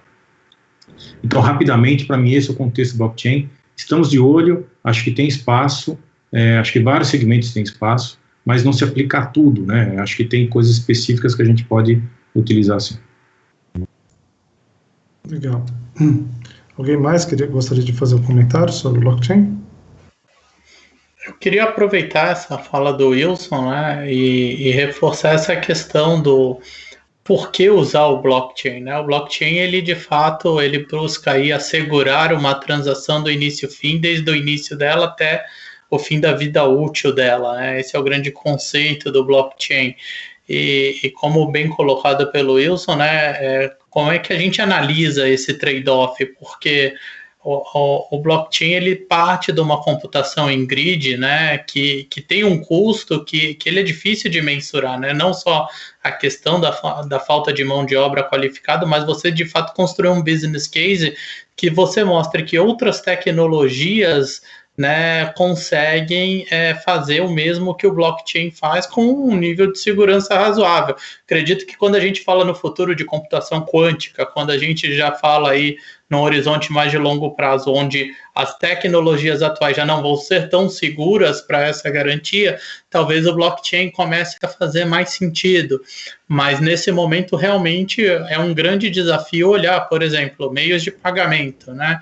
Então, rapidamente, para mim, esse é o contexto do blockchain. Estamos de olho, acho que tem espaço, acho que vários segmentos têm espaço, mas não se aplica a tudo, né? Acho que tem coisas específicas que a gente pode utilizar, sim. Legal. Alguém mais gostaria de fazer um comentário sobre o blockchain? Eu queria aproveitar essa fala do Wilson, né, e reforçar essa questão do por que usar o blockchain, né? O blockchain, ele de fato, ele busca aí assegurar uma transação do início ao fim, desde o início dela até o fim da vida útil dela, né? Esse é o grande conceito do blockchain. E como bem colocado pelo Wilson, né, como é que a gente analisa esse trade-off? Porque o blockchain, ele parte de uma computação em grid, né, que tem um custo que ele é difícil de mensurar, né, não só a questão da falta de mão de obra qualificada, mas você de fato construir um business case que você mostre que outras tecnologias, né, conseguem fazer o mesmo que o blockchain faz com um nível de segurança razoável. Acredito que quando a gente fala no futuro de computação quântica, quando a gente já fala aí num horizonte mais de longo prazo, onde as tecnologias atuais já não vão ser tão seguras para essa garantia, talvez o blockchain comece a fazer mais sentido. Mas nesse momento realmente é um grande desafio olhar, por exemplo, meios de pagamento, né?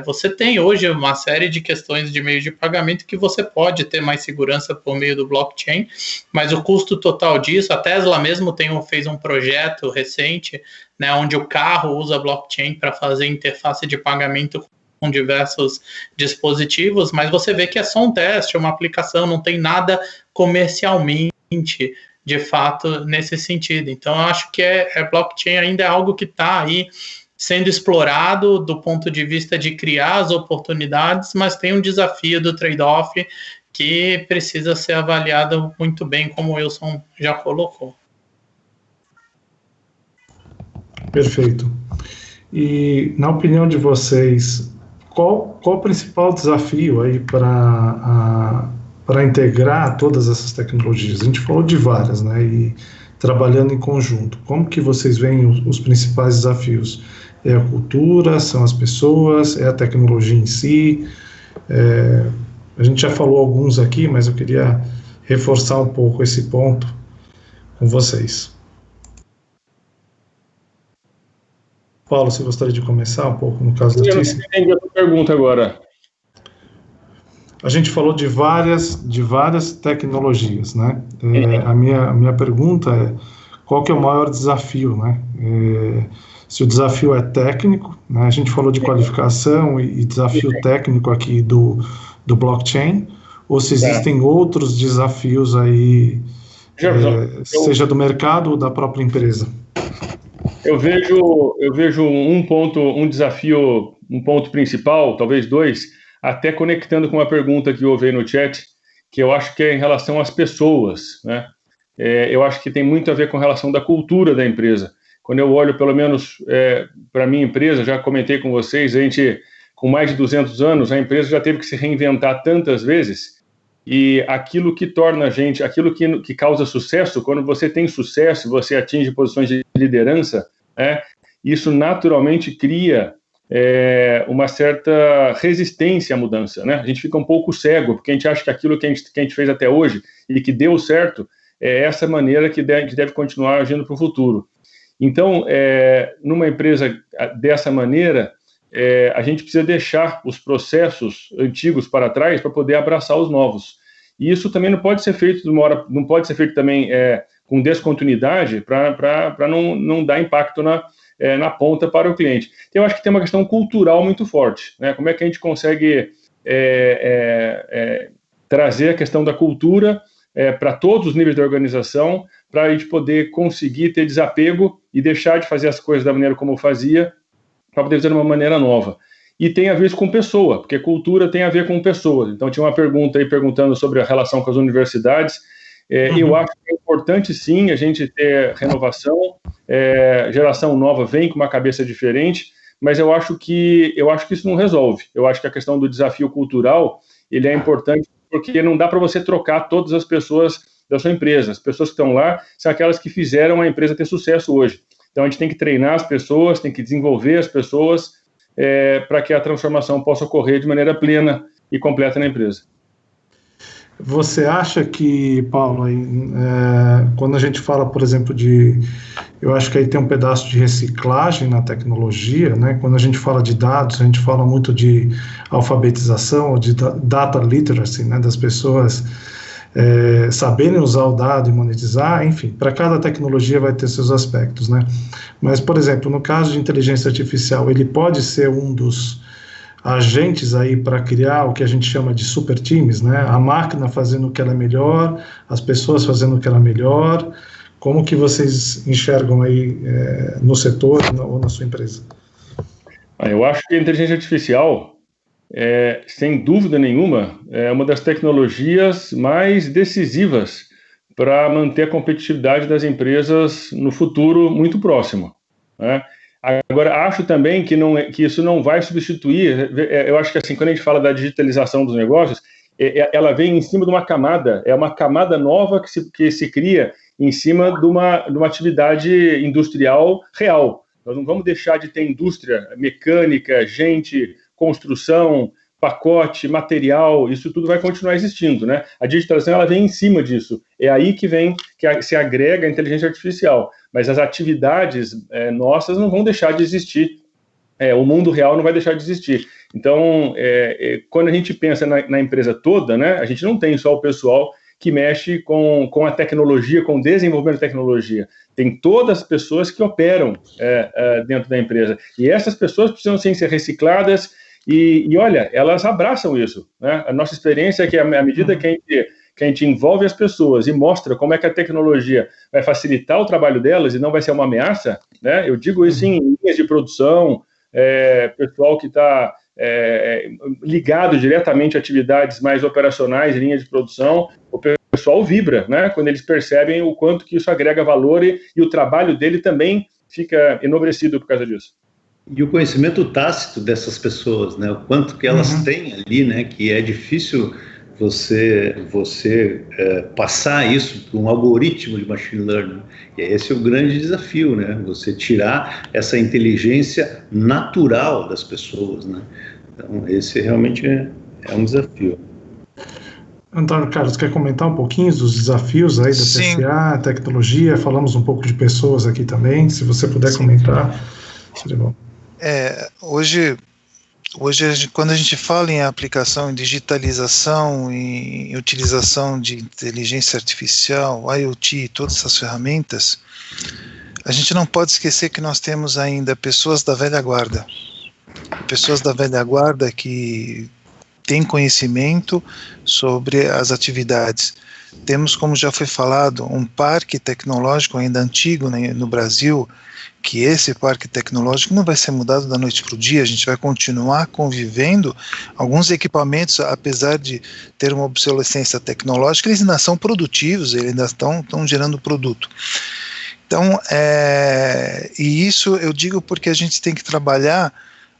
Você tem hoje uma série de questões de meio de pagamento que você pode ter mais segurança por meio do blockchain, mas o custo total disso, a Tesla mesmo fez um projeto recente, né, onde o carro usa blockchain para fazer interface de pagamento com diversos dispositivos, mas você vê que é só um teste, uma aplicação, não tem nada comercialmente, de fato, nesse sentido. Então, eu acho que blockchain ainda é algo que está aí sendo explorado do ponto de vista de criar as oportunidades, mas tem um desafio do trade-off que precisa ser avaliado muito bem, como o Wilson já colocou. Perfeito. E, na opinião de vocês, qual o principal desafio aí para integrar todas essas tecnologias? A gente falou de várias, né? E trabalhando em conjunto. Como que vocês veem os principais desafios? É a cultura, são as pessoas, é a tecnologia em si? A gente já falou alguns aqui, mas eu queria reforçar um pouco esse ponto com vocês. Paulo, você gostaria de começar um pouco no caso da Tícia? Eu não entendi a sua pergunta agora. A gente falou de várias tecnologias, né? A minha pergunta é, qual que é o maior desafio, né? Se o desafio é técnico, né? A gente falou de qualificação e desafio técnico aqui do blockchain, ou se existem outros desafios aí, seja do mercado ou da própria empresa? Eu vejo um desafio, um ponto principal, talvez dois, até conectando com uma pergunta que houve aí no chat, que eu acho que é em relação às pessoas, né? Eu acho que tem muito a ver com a relação da cultura da empresa. Quando eu olho, pelo menos, para a minha empresa, já comentei com vocês, a gente, com mais de 200 anos, a empresa já teve que se reinventar tantas vezes, e aquilo que torna a gente, aquilo que causa sucesso, quando você tem sucesso, você atinge posições de liderança, isso naturalmente cria uma certa resistência à mudança, né? A gente fica um pouco cego, porque a gente acha que aquilo que a gente fez até hoje e que deu certo é essa maneira que deve continuar agindo para o futuro. Então, numa empresa dessa maneira, a gente precisa deixar os processos antigos para trás para poder abraçar os novos. E isso também não pode ser feito não pode ser feito também com descontinuidade para não dar impacto na ponta para o cliente. Então, eu acho que tem uma questão cultural muito forte, né? Como é que a gente consegue trazer a questão da cultura para todos os níveis da organização, para a gente poder conseguir ter desapego e deixar de fazer as coisas da maneira como eu fazia, para poder fazer de uma maneira nova. E tem a ver isso com pessoa, porque cultura tem a ver com pessoas. Então, tinha uma pergunta aí perguntando sobre a relação com as universidades. Eu acho que é importante, sim, a gente ter renovação, geração nova vem com uma cabeça diferente, mas eu acho que isso não resolve. Eu acho que a questão do desafio cultural, ele é importante, porque não dá para você trocar todas as pessoas da sua empresa. As pessoas que estão lá são aquelas que fizeram a empresa ter sucesso hoje. Então, a gente tem que treinar as pessoas, tem que desenvolver as pessoas para que a transformação possa ocorrer de maneira plena e completa na empresa. Você acha que, Paulo, quando a gente fala, por exemplo, eu acho que aí tem um pedaço de reciclagem na tecnologia, né? Quando a gente fala de dados, a gente fala muito de alfabetização, ou de data literacy, né? Das pessoas saberem usar o dado e monetizar, enfim, para cada tecnologia vai ter seus aspectos, né? Mas, por exemplo, no caso de inteligência artificial, ele pode ser um dos agentes aí para criar o que a gente chama de super times, né? A máquina fazendo o que ela é melhor, as pessoas fazendo o que ela é melhor. Como que vocês enxergam aí no setor ou na sua empresa? Eu acho que a inteligência artificial, sem dúvida nenhuma, é uma das tecnologias mais decisivas para manter a competitividade das empresas no futuro muito próximo, né? Agora, acho também que isso não vai substituir, eu acho que assim, quando a gente fala da digitalização dos negócios, ela vem em cima de uma camada, é uma camada nova que se cria em cima de uma atividade industrial real. Nós não vamos deixar de ter indústria mecânica, gente, construção, pacote, material, isso tudo vai continuar existindo, né? A digitalização, ela vem em cima disso. É aí que se agrega a inteligência artificial. Mas as atividades nossas não vão deixar de existir. O mundo real não vai deixar de existir. Então, quando a gente pensa na empresa toda, né, a gente não tem só o pessoal que mexe com a tecnologia, com o desenvolvimento de tecnologia. Tem todas as pessoas que operam dentro da empresa. E essas pessoas precisam sim, ser recicladas e olha, elas abraçam isso, né? A nossa experiência é que à medida que a gente envolve as pessoas e mostra como é que a tecnologia vai facilitar o trabalho delas e não vai ser uma ameaça, né? Eu digo isso em linhas de produção, pessoal que está ligado diretamente a atividades mais operacionais, linhas de produção, o pessoal vibra, né? Quando eles percebem o quanto que isso agrega valor e o trabalho dele também fica enobrecido por causa disso. E o conhecimento tácito dessas pessoas, né? O quanto que elas têm ali, né? Que é difícil você passar isso para um algoritmo de machine learning. E esse é o grande desafio, né? Você tirar essa inteligência natural das pessoas, né? Então, esse realmente é um desafio. Antônio Carlos, quer comentar um pouquinho dos desafios aí da TSA, tecnologia? Falamos um pouco de pessoas aqui também, se você puder comentar, seria bom. Hoje, quando a gente fala em aplicação, em digitalização, em utilização de inteligência artificial, IoT, todas essas ferramentas, a gente não pode esquecer que nós temos ainda pessoas da velha guarda. Pessoas da velha guarda que têm conhecimento sobre as atividades. Temos, como já foi falado, um parque tecnológico ainda antigo, né, no Brasil, que esse parque tecnológico não vai ser mudado da noite para o dia, a gente vai continuar convivendo. Alguns equipamentos, apesar de ter uma obsolescência tecnológica, eles ainda são produtivos, eles ainda estão gerando produto. Então, e isso eu digo porque a gente tem que trabalhar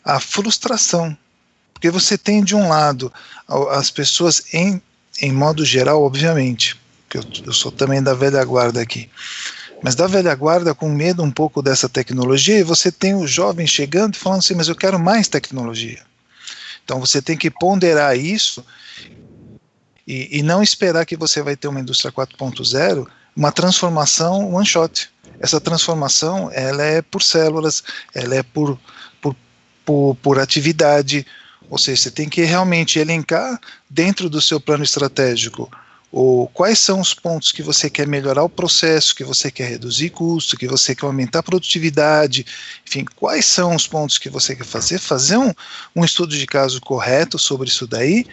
a frustração, porque você tem de um lado as pessoas em modo geral, obviamente, porque eu sou também da velha guarda aqui, mas da velha guarda com medo um pouco dessa tecnologia, e você tem o jovem chegando e falando assim, mas eu quero mais tecnologia. Então você tem que ponderar isso e não esperar que você vai ter uma indústria 4.0, uma transformação one shot. Essa transformação, ela é por células, ela é por atividade, ou seja, você tem que realmente elencar dentro do seu plano estratégico quais são os pontos que você quer melhorar o processo, que você quer reduzir custo, que você quer aumentar a produtividade, enfim, quais são os pontos que você quer fazer um estudo de caso correto sobre isso daí,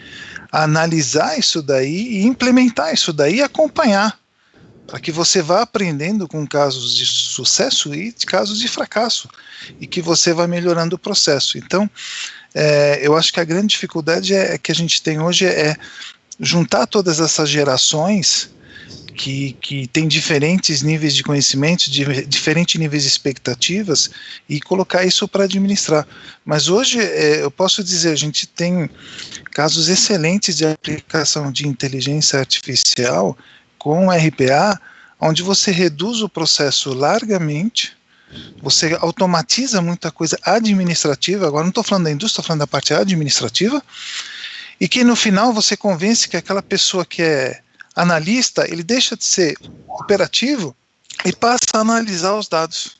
analisar isso daí e implementar isso daí e acompanhar, para que você vá aprendendo com casos de sucesso e casos de fracasso, e que você vá melhorando o processo. Então, eu acho que a grande dificuldade que a gente tem hoje é juntar todas essas gerações que têm diferentes níveis de conhecimento, diferentes níveis de expectativas, e colocar isso para administrar. Mas hoje, eu posso dizer, a gente tem casos excelentes de aplicação de inteligência artificial com RPA, onde você reduz o processo largamente, você automatiza muita coisa administrativa, agora não estou falando da indústria, estou falando da parte administrativa, e que no final você convence que aquela pessoa que é analista, ele deixa de ser operativo e passa a analisar os dados.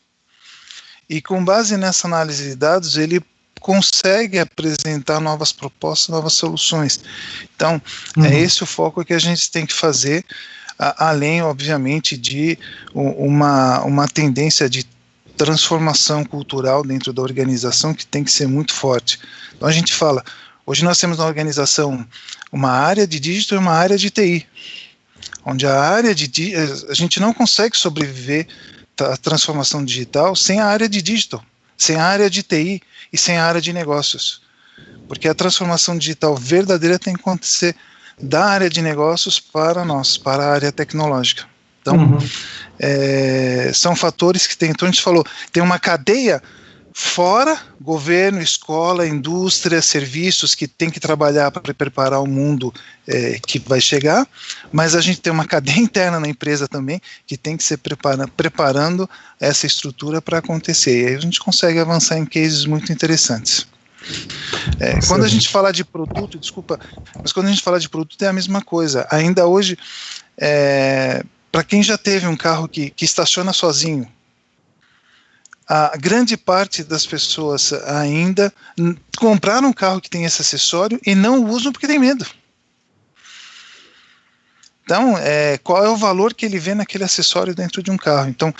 E com base nessa análise de dados, ele consegue apresentar novas propostas, novas soluções. Então, é esse o foco que a gente tem que fazer, além, obviamente, de uma tendência de transformação cultural dentro da organização que tem que ser muito forte. Então, a gente fala, hoje nós temos na organização uma área de digital e uma área de TI, onde a gente não consegue sobreviver a transformação digital sem a área de digital, sem a área de TI e sem a área de negócios, porque a transformação digital verdadeira tem que acontecer da área de negócios para nós, para a área tecnológica. Então, são fatores que tem, então a gente falou, tem uma cadeia fora, governo, escola, indústria, serviços que tem que trabalhar para preparar o mundo que vai chegar, mas a gente tem uma cadeia interna na empresa também que tem que ser preparando essa estrutura para acontecer, e aí a gente consegue avançar em cases muito interessantes. Quando a gente fala de produto, desculpa, mas quando a gente fala de produto é a mesma coisa, ainda hoje, para quem já teve um carro que estaciona sozinho, a grande parte das pessoas ainda compraram um carro que tem esse acessório e não usam porque tem medo. Então, qual é o valor que ele vê naquele acessório dentro de um carro? Então,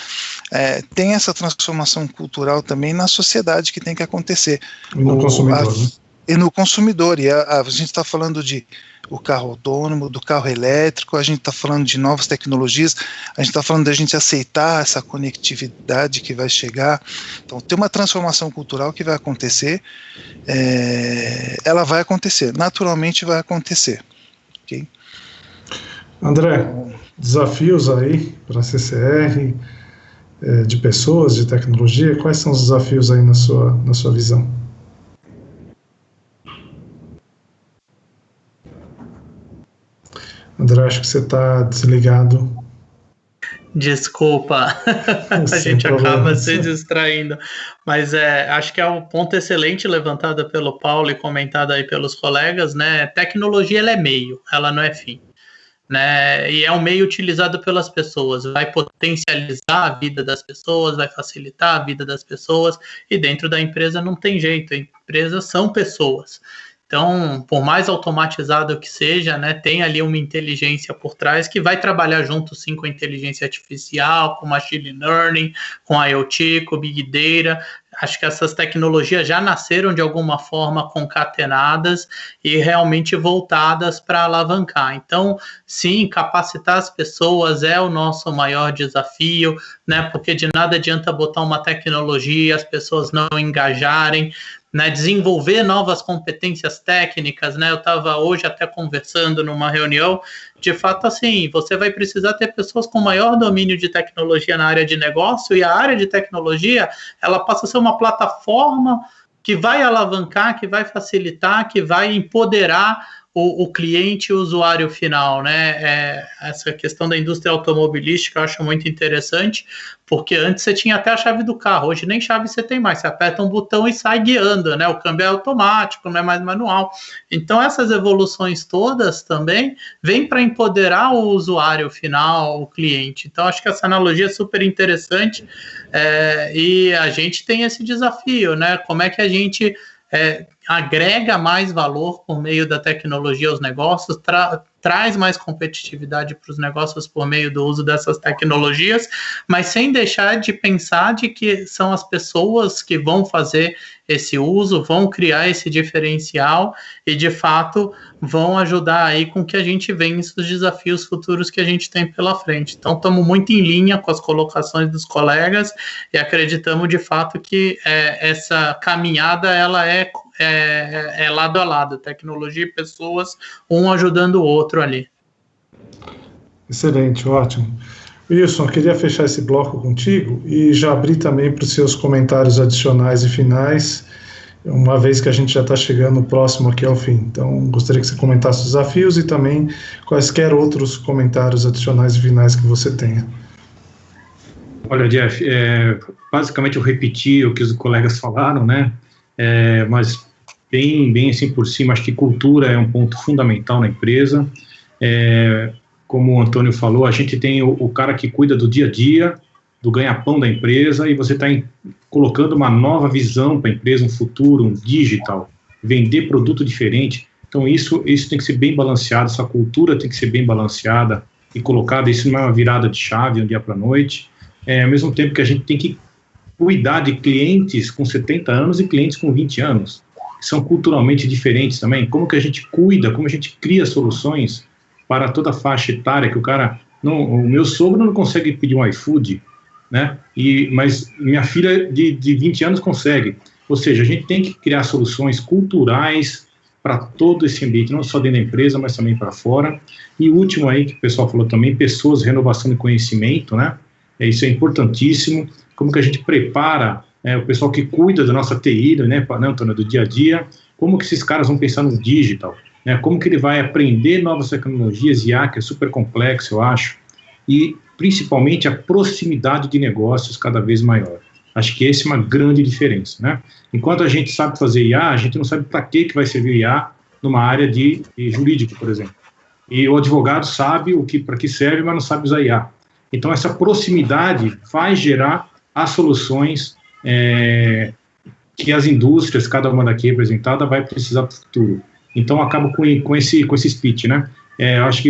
tem essa transformação cultural também na sociedade que tem que acontecer. E no consumidor, né? E no consumidor, e a gente está falando de o carro autônomo, do carro elétrico, a gente está falando de novas tecnologias, a gente está falando da gente aceitar essa conectividade que vai chegar. Então, tem uma transformação cultural que vai acontecer, ela vai acontecer, naturalmente vai acontecer. Okay? André, desafios aí para a CCR, de pessoas, de tecnologia, quais são os desafios aí na sua visão? André, acho que você está desligado. Desculpa, a gente acaba se distraindo, mas acho que é um ponto excelente levantado pelo Paulo e comentado aí pelos colegas, né? Tecnologia, ela é meio, ela não é fim, né? E é um meio utilizado pelas pessoas, vai potencializar a vida das pessoas, vai facilitar a vida das pessoas, e dentro da empresa não tem jeito, empresas são pessoas. Então, por mais automatizado que seja, né, tem ali uma inteligência por trás que vai trabalhar junto, sim, com a inteligência artificial, com machine learning, com IoT, com Big Data. Acho que essas tecnologias já nasceram de alguma forma concatenadas e realmente voltadas para alavancar. Então, sim, capacitar as pessoas é o nosso maior desafio, né, porque de nada adianta botar uma tecnologia e as pessoas não engajarem, né, desenvolver novas competências técnicas, né, eu estava hoje até conversando numa reunião, de fato, assim, você vai precisar ter pessoas com maior domínio de tecnologia na área de negócio, e a área de tecnologia, ela passa a ser uma plataforma que vai alavancar, que vai facilitar, que vai empoderar o cliente e o usuário final, né? Essa questão da indústria automobilística eu acho muito interessante, porque antes você tinha até a chave do carro, hoje nem chave você tem mais, você aperta um botão e sai guiando, né? O câmbio é automático, não é mais manual. Então essas evoluções todas também vêm para empoderar o usuário final, o cliente. Então acho que essa analogia é super interessante, e a gente tem esse desafio, né? Como é que a gente agrega mais valor por meio da tecnologia aos negócios, traz mais competitividade para os negócios por meio do uso dessas tecnologias, mas sem deixar de pensar de que são as pessoas que vão fazer esse uso, vão criar esse diferencial e, de fato, vão ajudar aí com que a gente vença os desafios futuros que a gente tem pela frente. Então, estamos muito em linha com as colocações dos colegas e acreditamos, de fato, que essa caminhada, ela é lado a lado, tecnologia e pessoas, um ajudando o outro ali. Excelente, ótimo. Wilson, eu queria fechar esse bloco contigo e já abrir também para os seus comentários adicionais e finais, uma vez que a gente já está chegando próximo aqui ao fim. Então, gostaria que você comentasse os desafios e também quaisquer outros comentários adicionais e finais que você tenha. Olha, Jeff, basicamente eu repeti o que os colegas falaram, né? Mas bem assim por cima, acho que cultura é um ponto fundamental na empresa. Como o Antônio falou, a gente tem o cara que cuida do dia a dia, do ganha-pão da empresa, e você está colocando uma nova visão para a empresa, um futuro, um digital, vender produto diferente. Então isso tem que ser bem balanceado, essa cultura tem que ser bem balanceada e colocada, isso não é uma virada de chave, um dia para a noite, ao mesmo tempo que a gente tem que cuidar de clientes com 70 anos e clientes com 20 anos, que são culturalmente diferentes também. Como que a gente cuida, como a gente cria soluções para toda a faixa etária, que o cara, o meu sogro não consegue pedir um iFood, né? Mas minha filha de 20 anos consegue. Ou seja, a gente tem que criar soluções culturais para todo esse ambiente, não só dentro da empresa, mas também para fora. E o último aí, que o pessoal falou também, pessoas, renovação de conhecimento, né? Isso é importantíssimo. Como que a gente prepara o pessoal que cuida da nossa TI, né, Antônio, do dia a dia, como que esses caras vão pensar no digital, né? Como que ele vai aprender novas tecnologias, IA, que é super complexo, eu acho, e principalmente a proximidade de negócios cada vez maior. Acho que essa é uma grande diferença, né? Enquanto a gente sabe fazer IA, a gente não sabe para que vai servir IA numa área de jurídico, por exemplo. E o advogado sabe para que serve, mas não sabe usar IA. Então, essa proximidade vai gerar as soluções que as indústrias, cada uma daqui representada, vai precisar para o futuro. Então, acabo com esse speech, né? Acho que,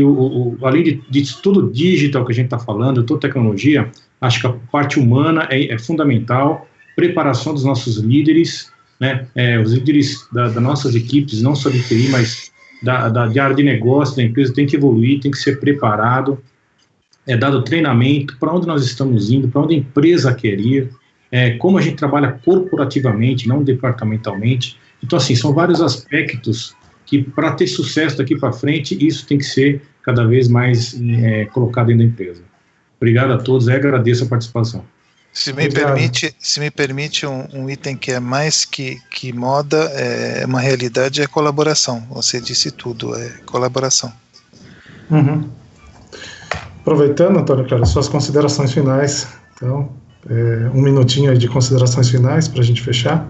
além de tudo digital que a gente está falando, toda tecnologia, acho que a parte humana é fundamental, preparação dos nossos líderes, né? Os líderes das nossas equipes, não só de TI, mas de área de negócio da empresa, tem que evoluir, tem que ser preparado, dado treinamento, para onde nós estamos indo, para onde a empresa quer ir, como a gente trabalha corporativamente, não departamentalmente. Então, assim, são vários aspectos que, para ter sucesso daqui para frente, isso tem que ser cada vez mais colocado dentro da empresa. Obrigado a todos e agradeço a participação. Se me permite um item que é mais que moda, uma realidade, é colaboração. Você disse tudo, é colaboração. Uhum. Aproveitando, Antônio Carlos, suas considerações finais. Então, um minutinho aí de considerações finais para a gente fechar.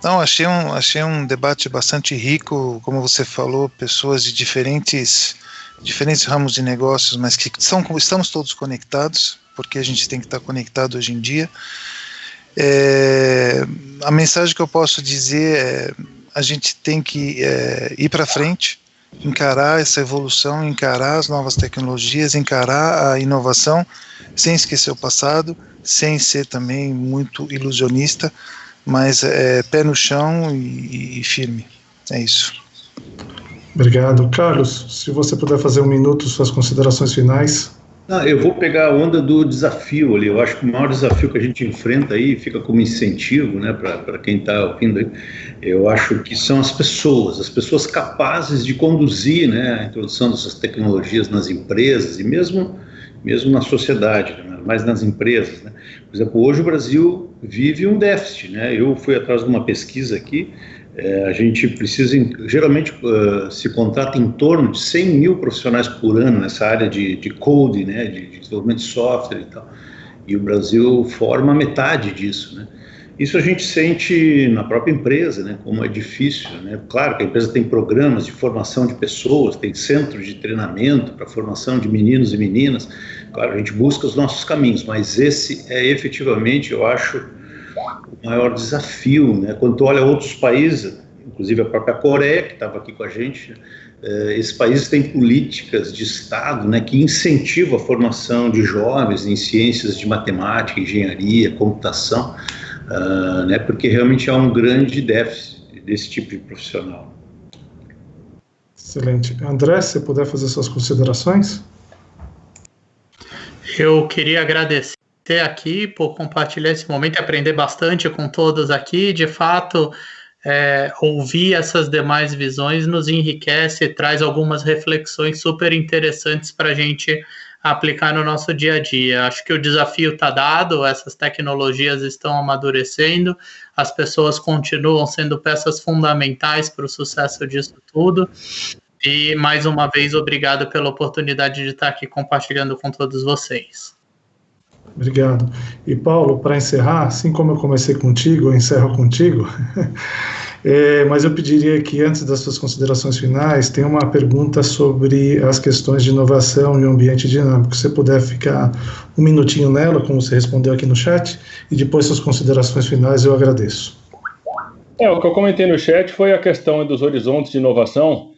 Não, achei um debate bastante rico, como você falou, pessoas de diferentes ramos de negócios, mas que estamos todos conectados, porque a gente tem que estar conectado hoje em dia. A mensagem que eu posso dizer é: a gente tem que ir para frente, encarar essa evolução, encarar as novas tecnologias, encarar a inovação, sem esquecer o passado, sem ser também muito ilusionista, mas pé no chão e firme. É isso. Obrigado. Carlos, se você puder fazer um minuto, suas considerações finais. Eu vou pegar a onda do desafio ali. Eu acho que o maior desafio que a gente enfrenta aí, fica como incentivo, né, para quem está ouvindo aí, eu acho que são as pessoas capazes de conduzir, né, a introdução dessas tecnologias nas empresas e mesmo na sociedade, né, mas nas empresas, né. Por exemplo, hoje o Brasil vive um déficit, né. Eu fui atrás de uma pesquisa aqui. A gente precisa, geralmente se contrata em torno de 100 mil profissionais por ano nessa área de code, né, de desenvolvimento de software e tal, e o Brasil forma metade disso, né. Isso a gente sente na própria empresa, né, como é difícil, né. Claro que a empresa tem programas de formação de pessoas, tem centros de treinamento para formação de meninos e meninas, claro, a gente busca os nossos caminhos, mas esse é efetivamente, eu acho, o maior desafio, né? Quando tu olha outros países, inclusive a própria Coreia, que estava aqui com a gente, esses países têm políticas de Estado, né, que incentivam a formação de jovens em ciências de matemática, engenharia, computação, né, porque realmente há um grande déficit desse tipo de profissional. Excelente. André, se puder fazer suas considerações? Eu queria agradecer aqui por compartilhar esse momento e aprender bastante com todos aqui. De fato, ouvir essas demais visões nos enriquece e traz algumas reflexões super interessantes para a gente aplicar no nosso dia a dia. Acho que o desafio está dado, essas tecnologias estão amadurecendo, as pessoas continuam sendo peças fundamentais para o sucesso disso tudo. E, mais uma vez, obrigado pela oportunidade de estar aqui compartilhando com todos vocês. Obrigado. E Paulo, para encerrar, assim como eu comecei contigo, eu encerro contigo, mas eu pediria que antes das suas considerações finais, tenha uma pergunta sobre as questões de inovação e o ambiente dinâmico. Se você puder ficar um minutinho nela, como você respondeu aqui no chat, e depois suas considerações finais, eu agradeço. O que eu comentei no chat foi a questão dos horizontes de inovação,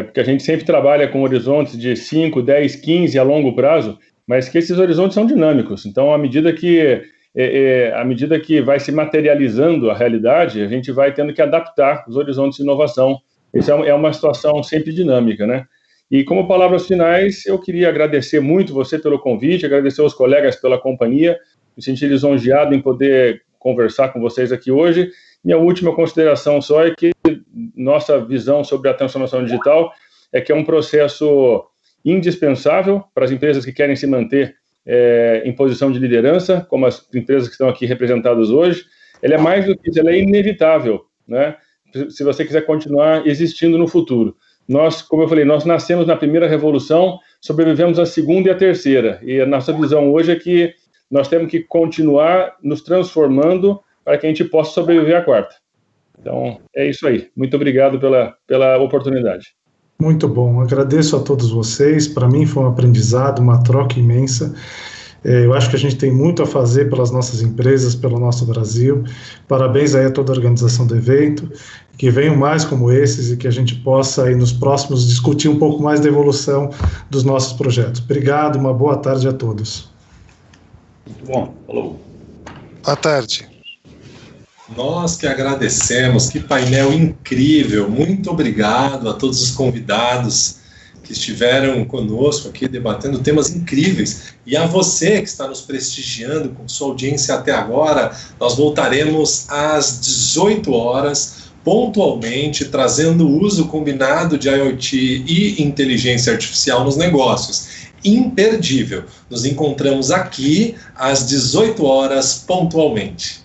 porque a gente sempre trabalha com horizontes de 5, 10, 15 a longo prazo, mas que esses horizontes são dinâmicos. Então, à medida que vai se materializando a realidade, a gente vai tendo que adaptar os horizontes de inovação. Isso é uma situação sempre dinâmica, né? E como palavras finais, eu queria agradecer muito você pelo convite, agradecer aos colegas pela companhia, me sentir lisonjeado em poder conversar com vocês aqui hoje. Minha última consideração só é que nossa visão sobre a transformação digital é que é um processo indispensável para as empresas que querem se manter em posição de liderança, como as empresas que estão aqui representadas hoje. Ela é mais do que isso, ela é inevitável, né? Se você quiser continuar existindo no futuro. Nós, como eu falei, nós nascemos na primeira revolução, sobrevivemos à segunda e à terceira, e a nossa visão hoje é que nós temos que continuar nos transformando para que a gente possa sobreviver à quarta. Então, é isso aí. Muito obrigado pela oportunidade. Muito bom, agradeço a todos vocês, para mim foi um aprendizado, uma troca imensa. Eu acho que a gente tem muito a fazer pelas nossas empresas, pelo nosso Brasil. Parabéns aí a toda a organização do evento, que venham mais como esses e que a gente possa aí nos próximos discutir um pouco mais da evolução dos nossos projetos. Obrigado, uma boa tarde a todos. Muito bom, falou. Boa tarde. Nós que agradecemos, que painel incrível, muito obrigado a todos os convidados que estiveram conosco aqui debatendo temas incríveis, e a você que está nos prestigiando com sua audiência até agora. Nós voltaremos às 18 horas, pontualmente, trazendo o uso combinado de IoT e inteligência artificial nos negócios. Imperdível, nos encontramos aqui às 18 horas pontualmente.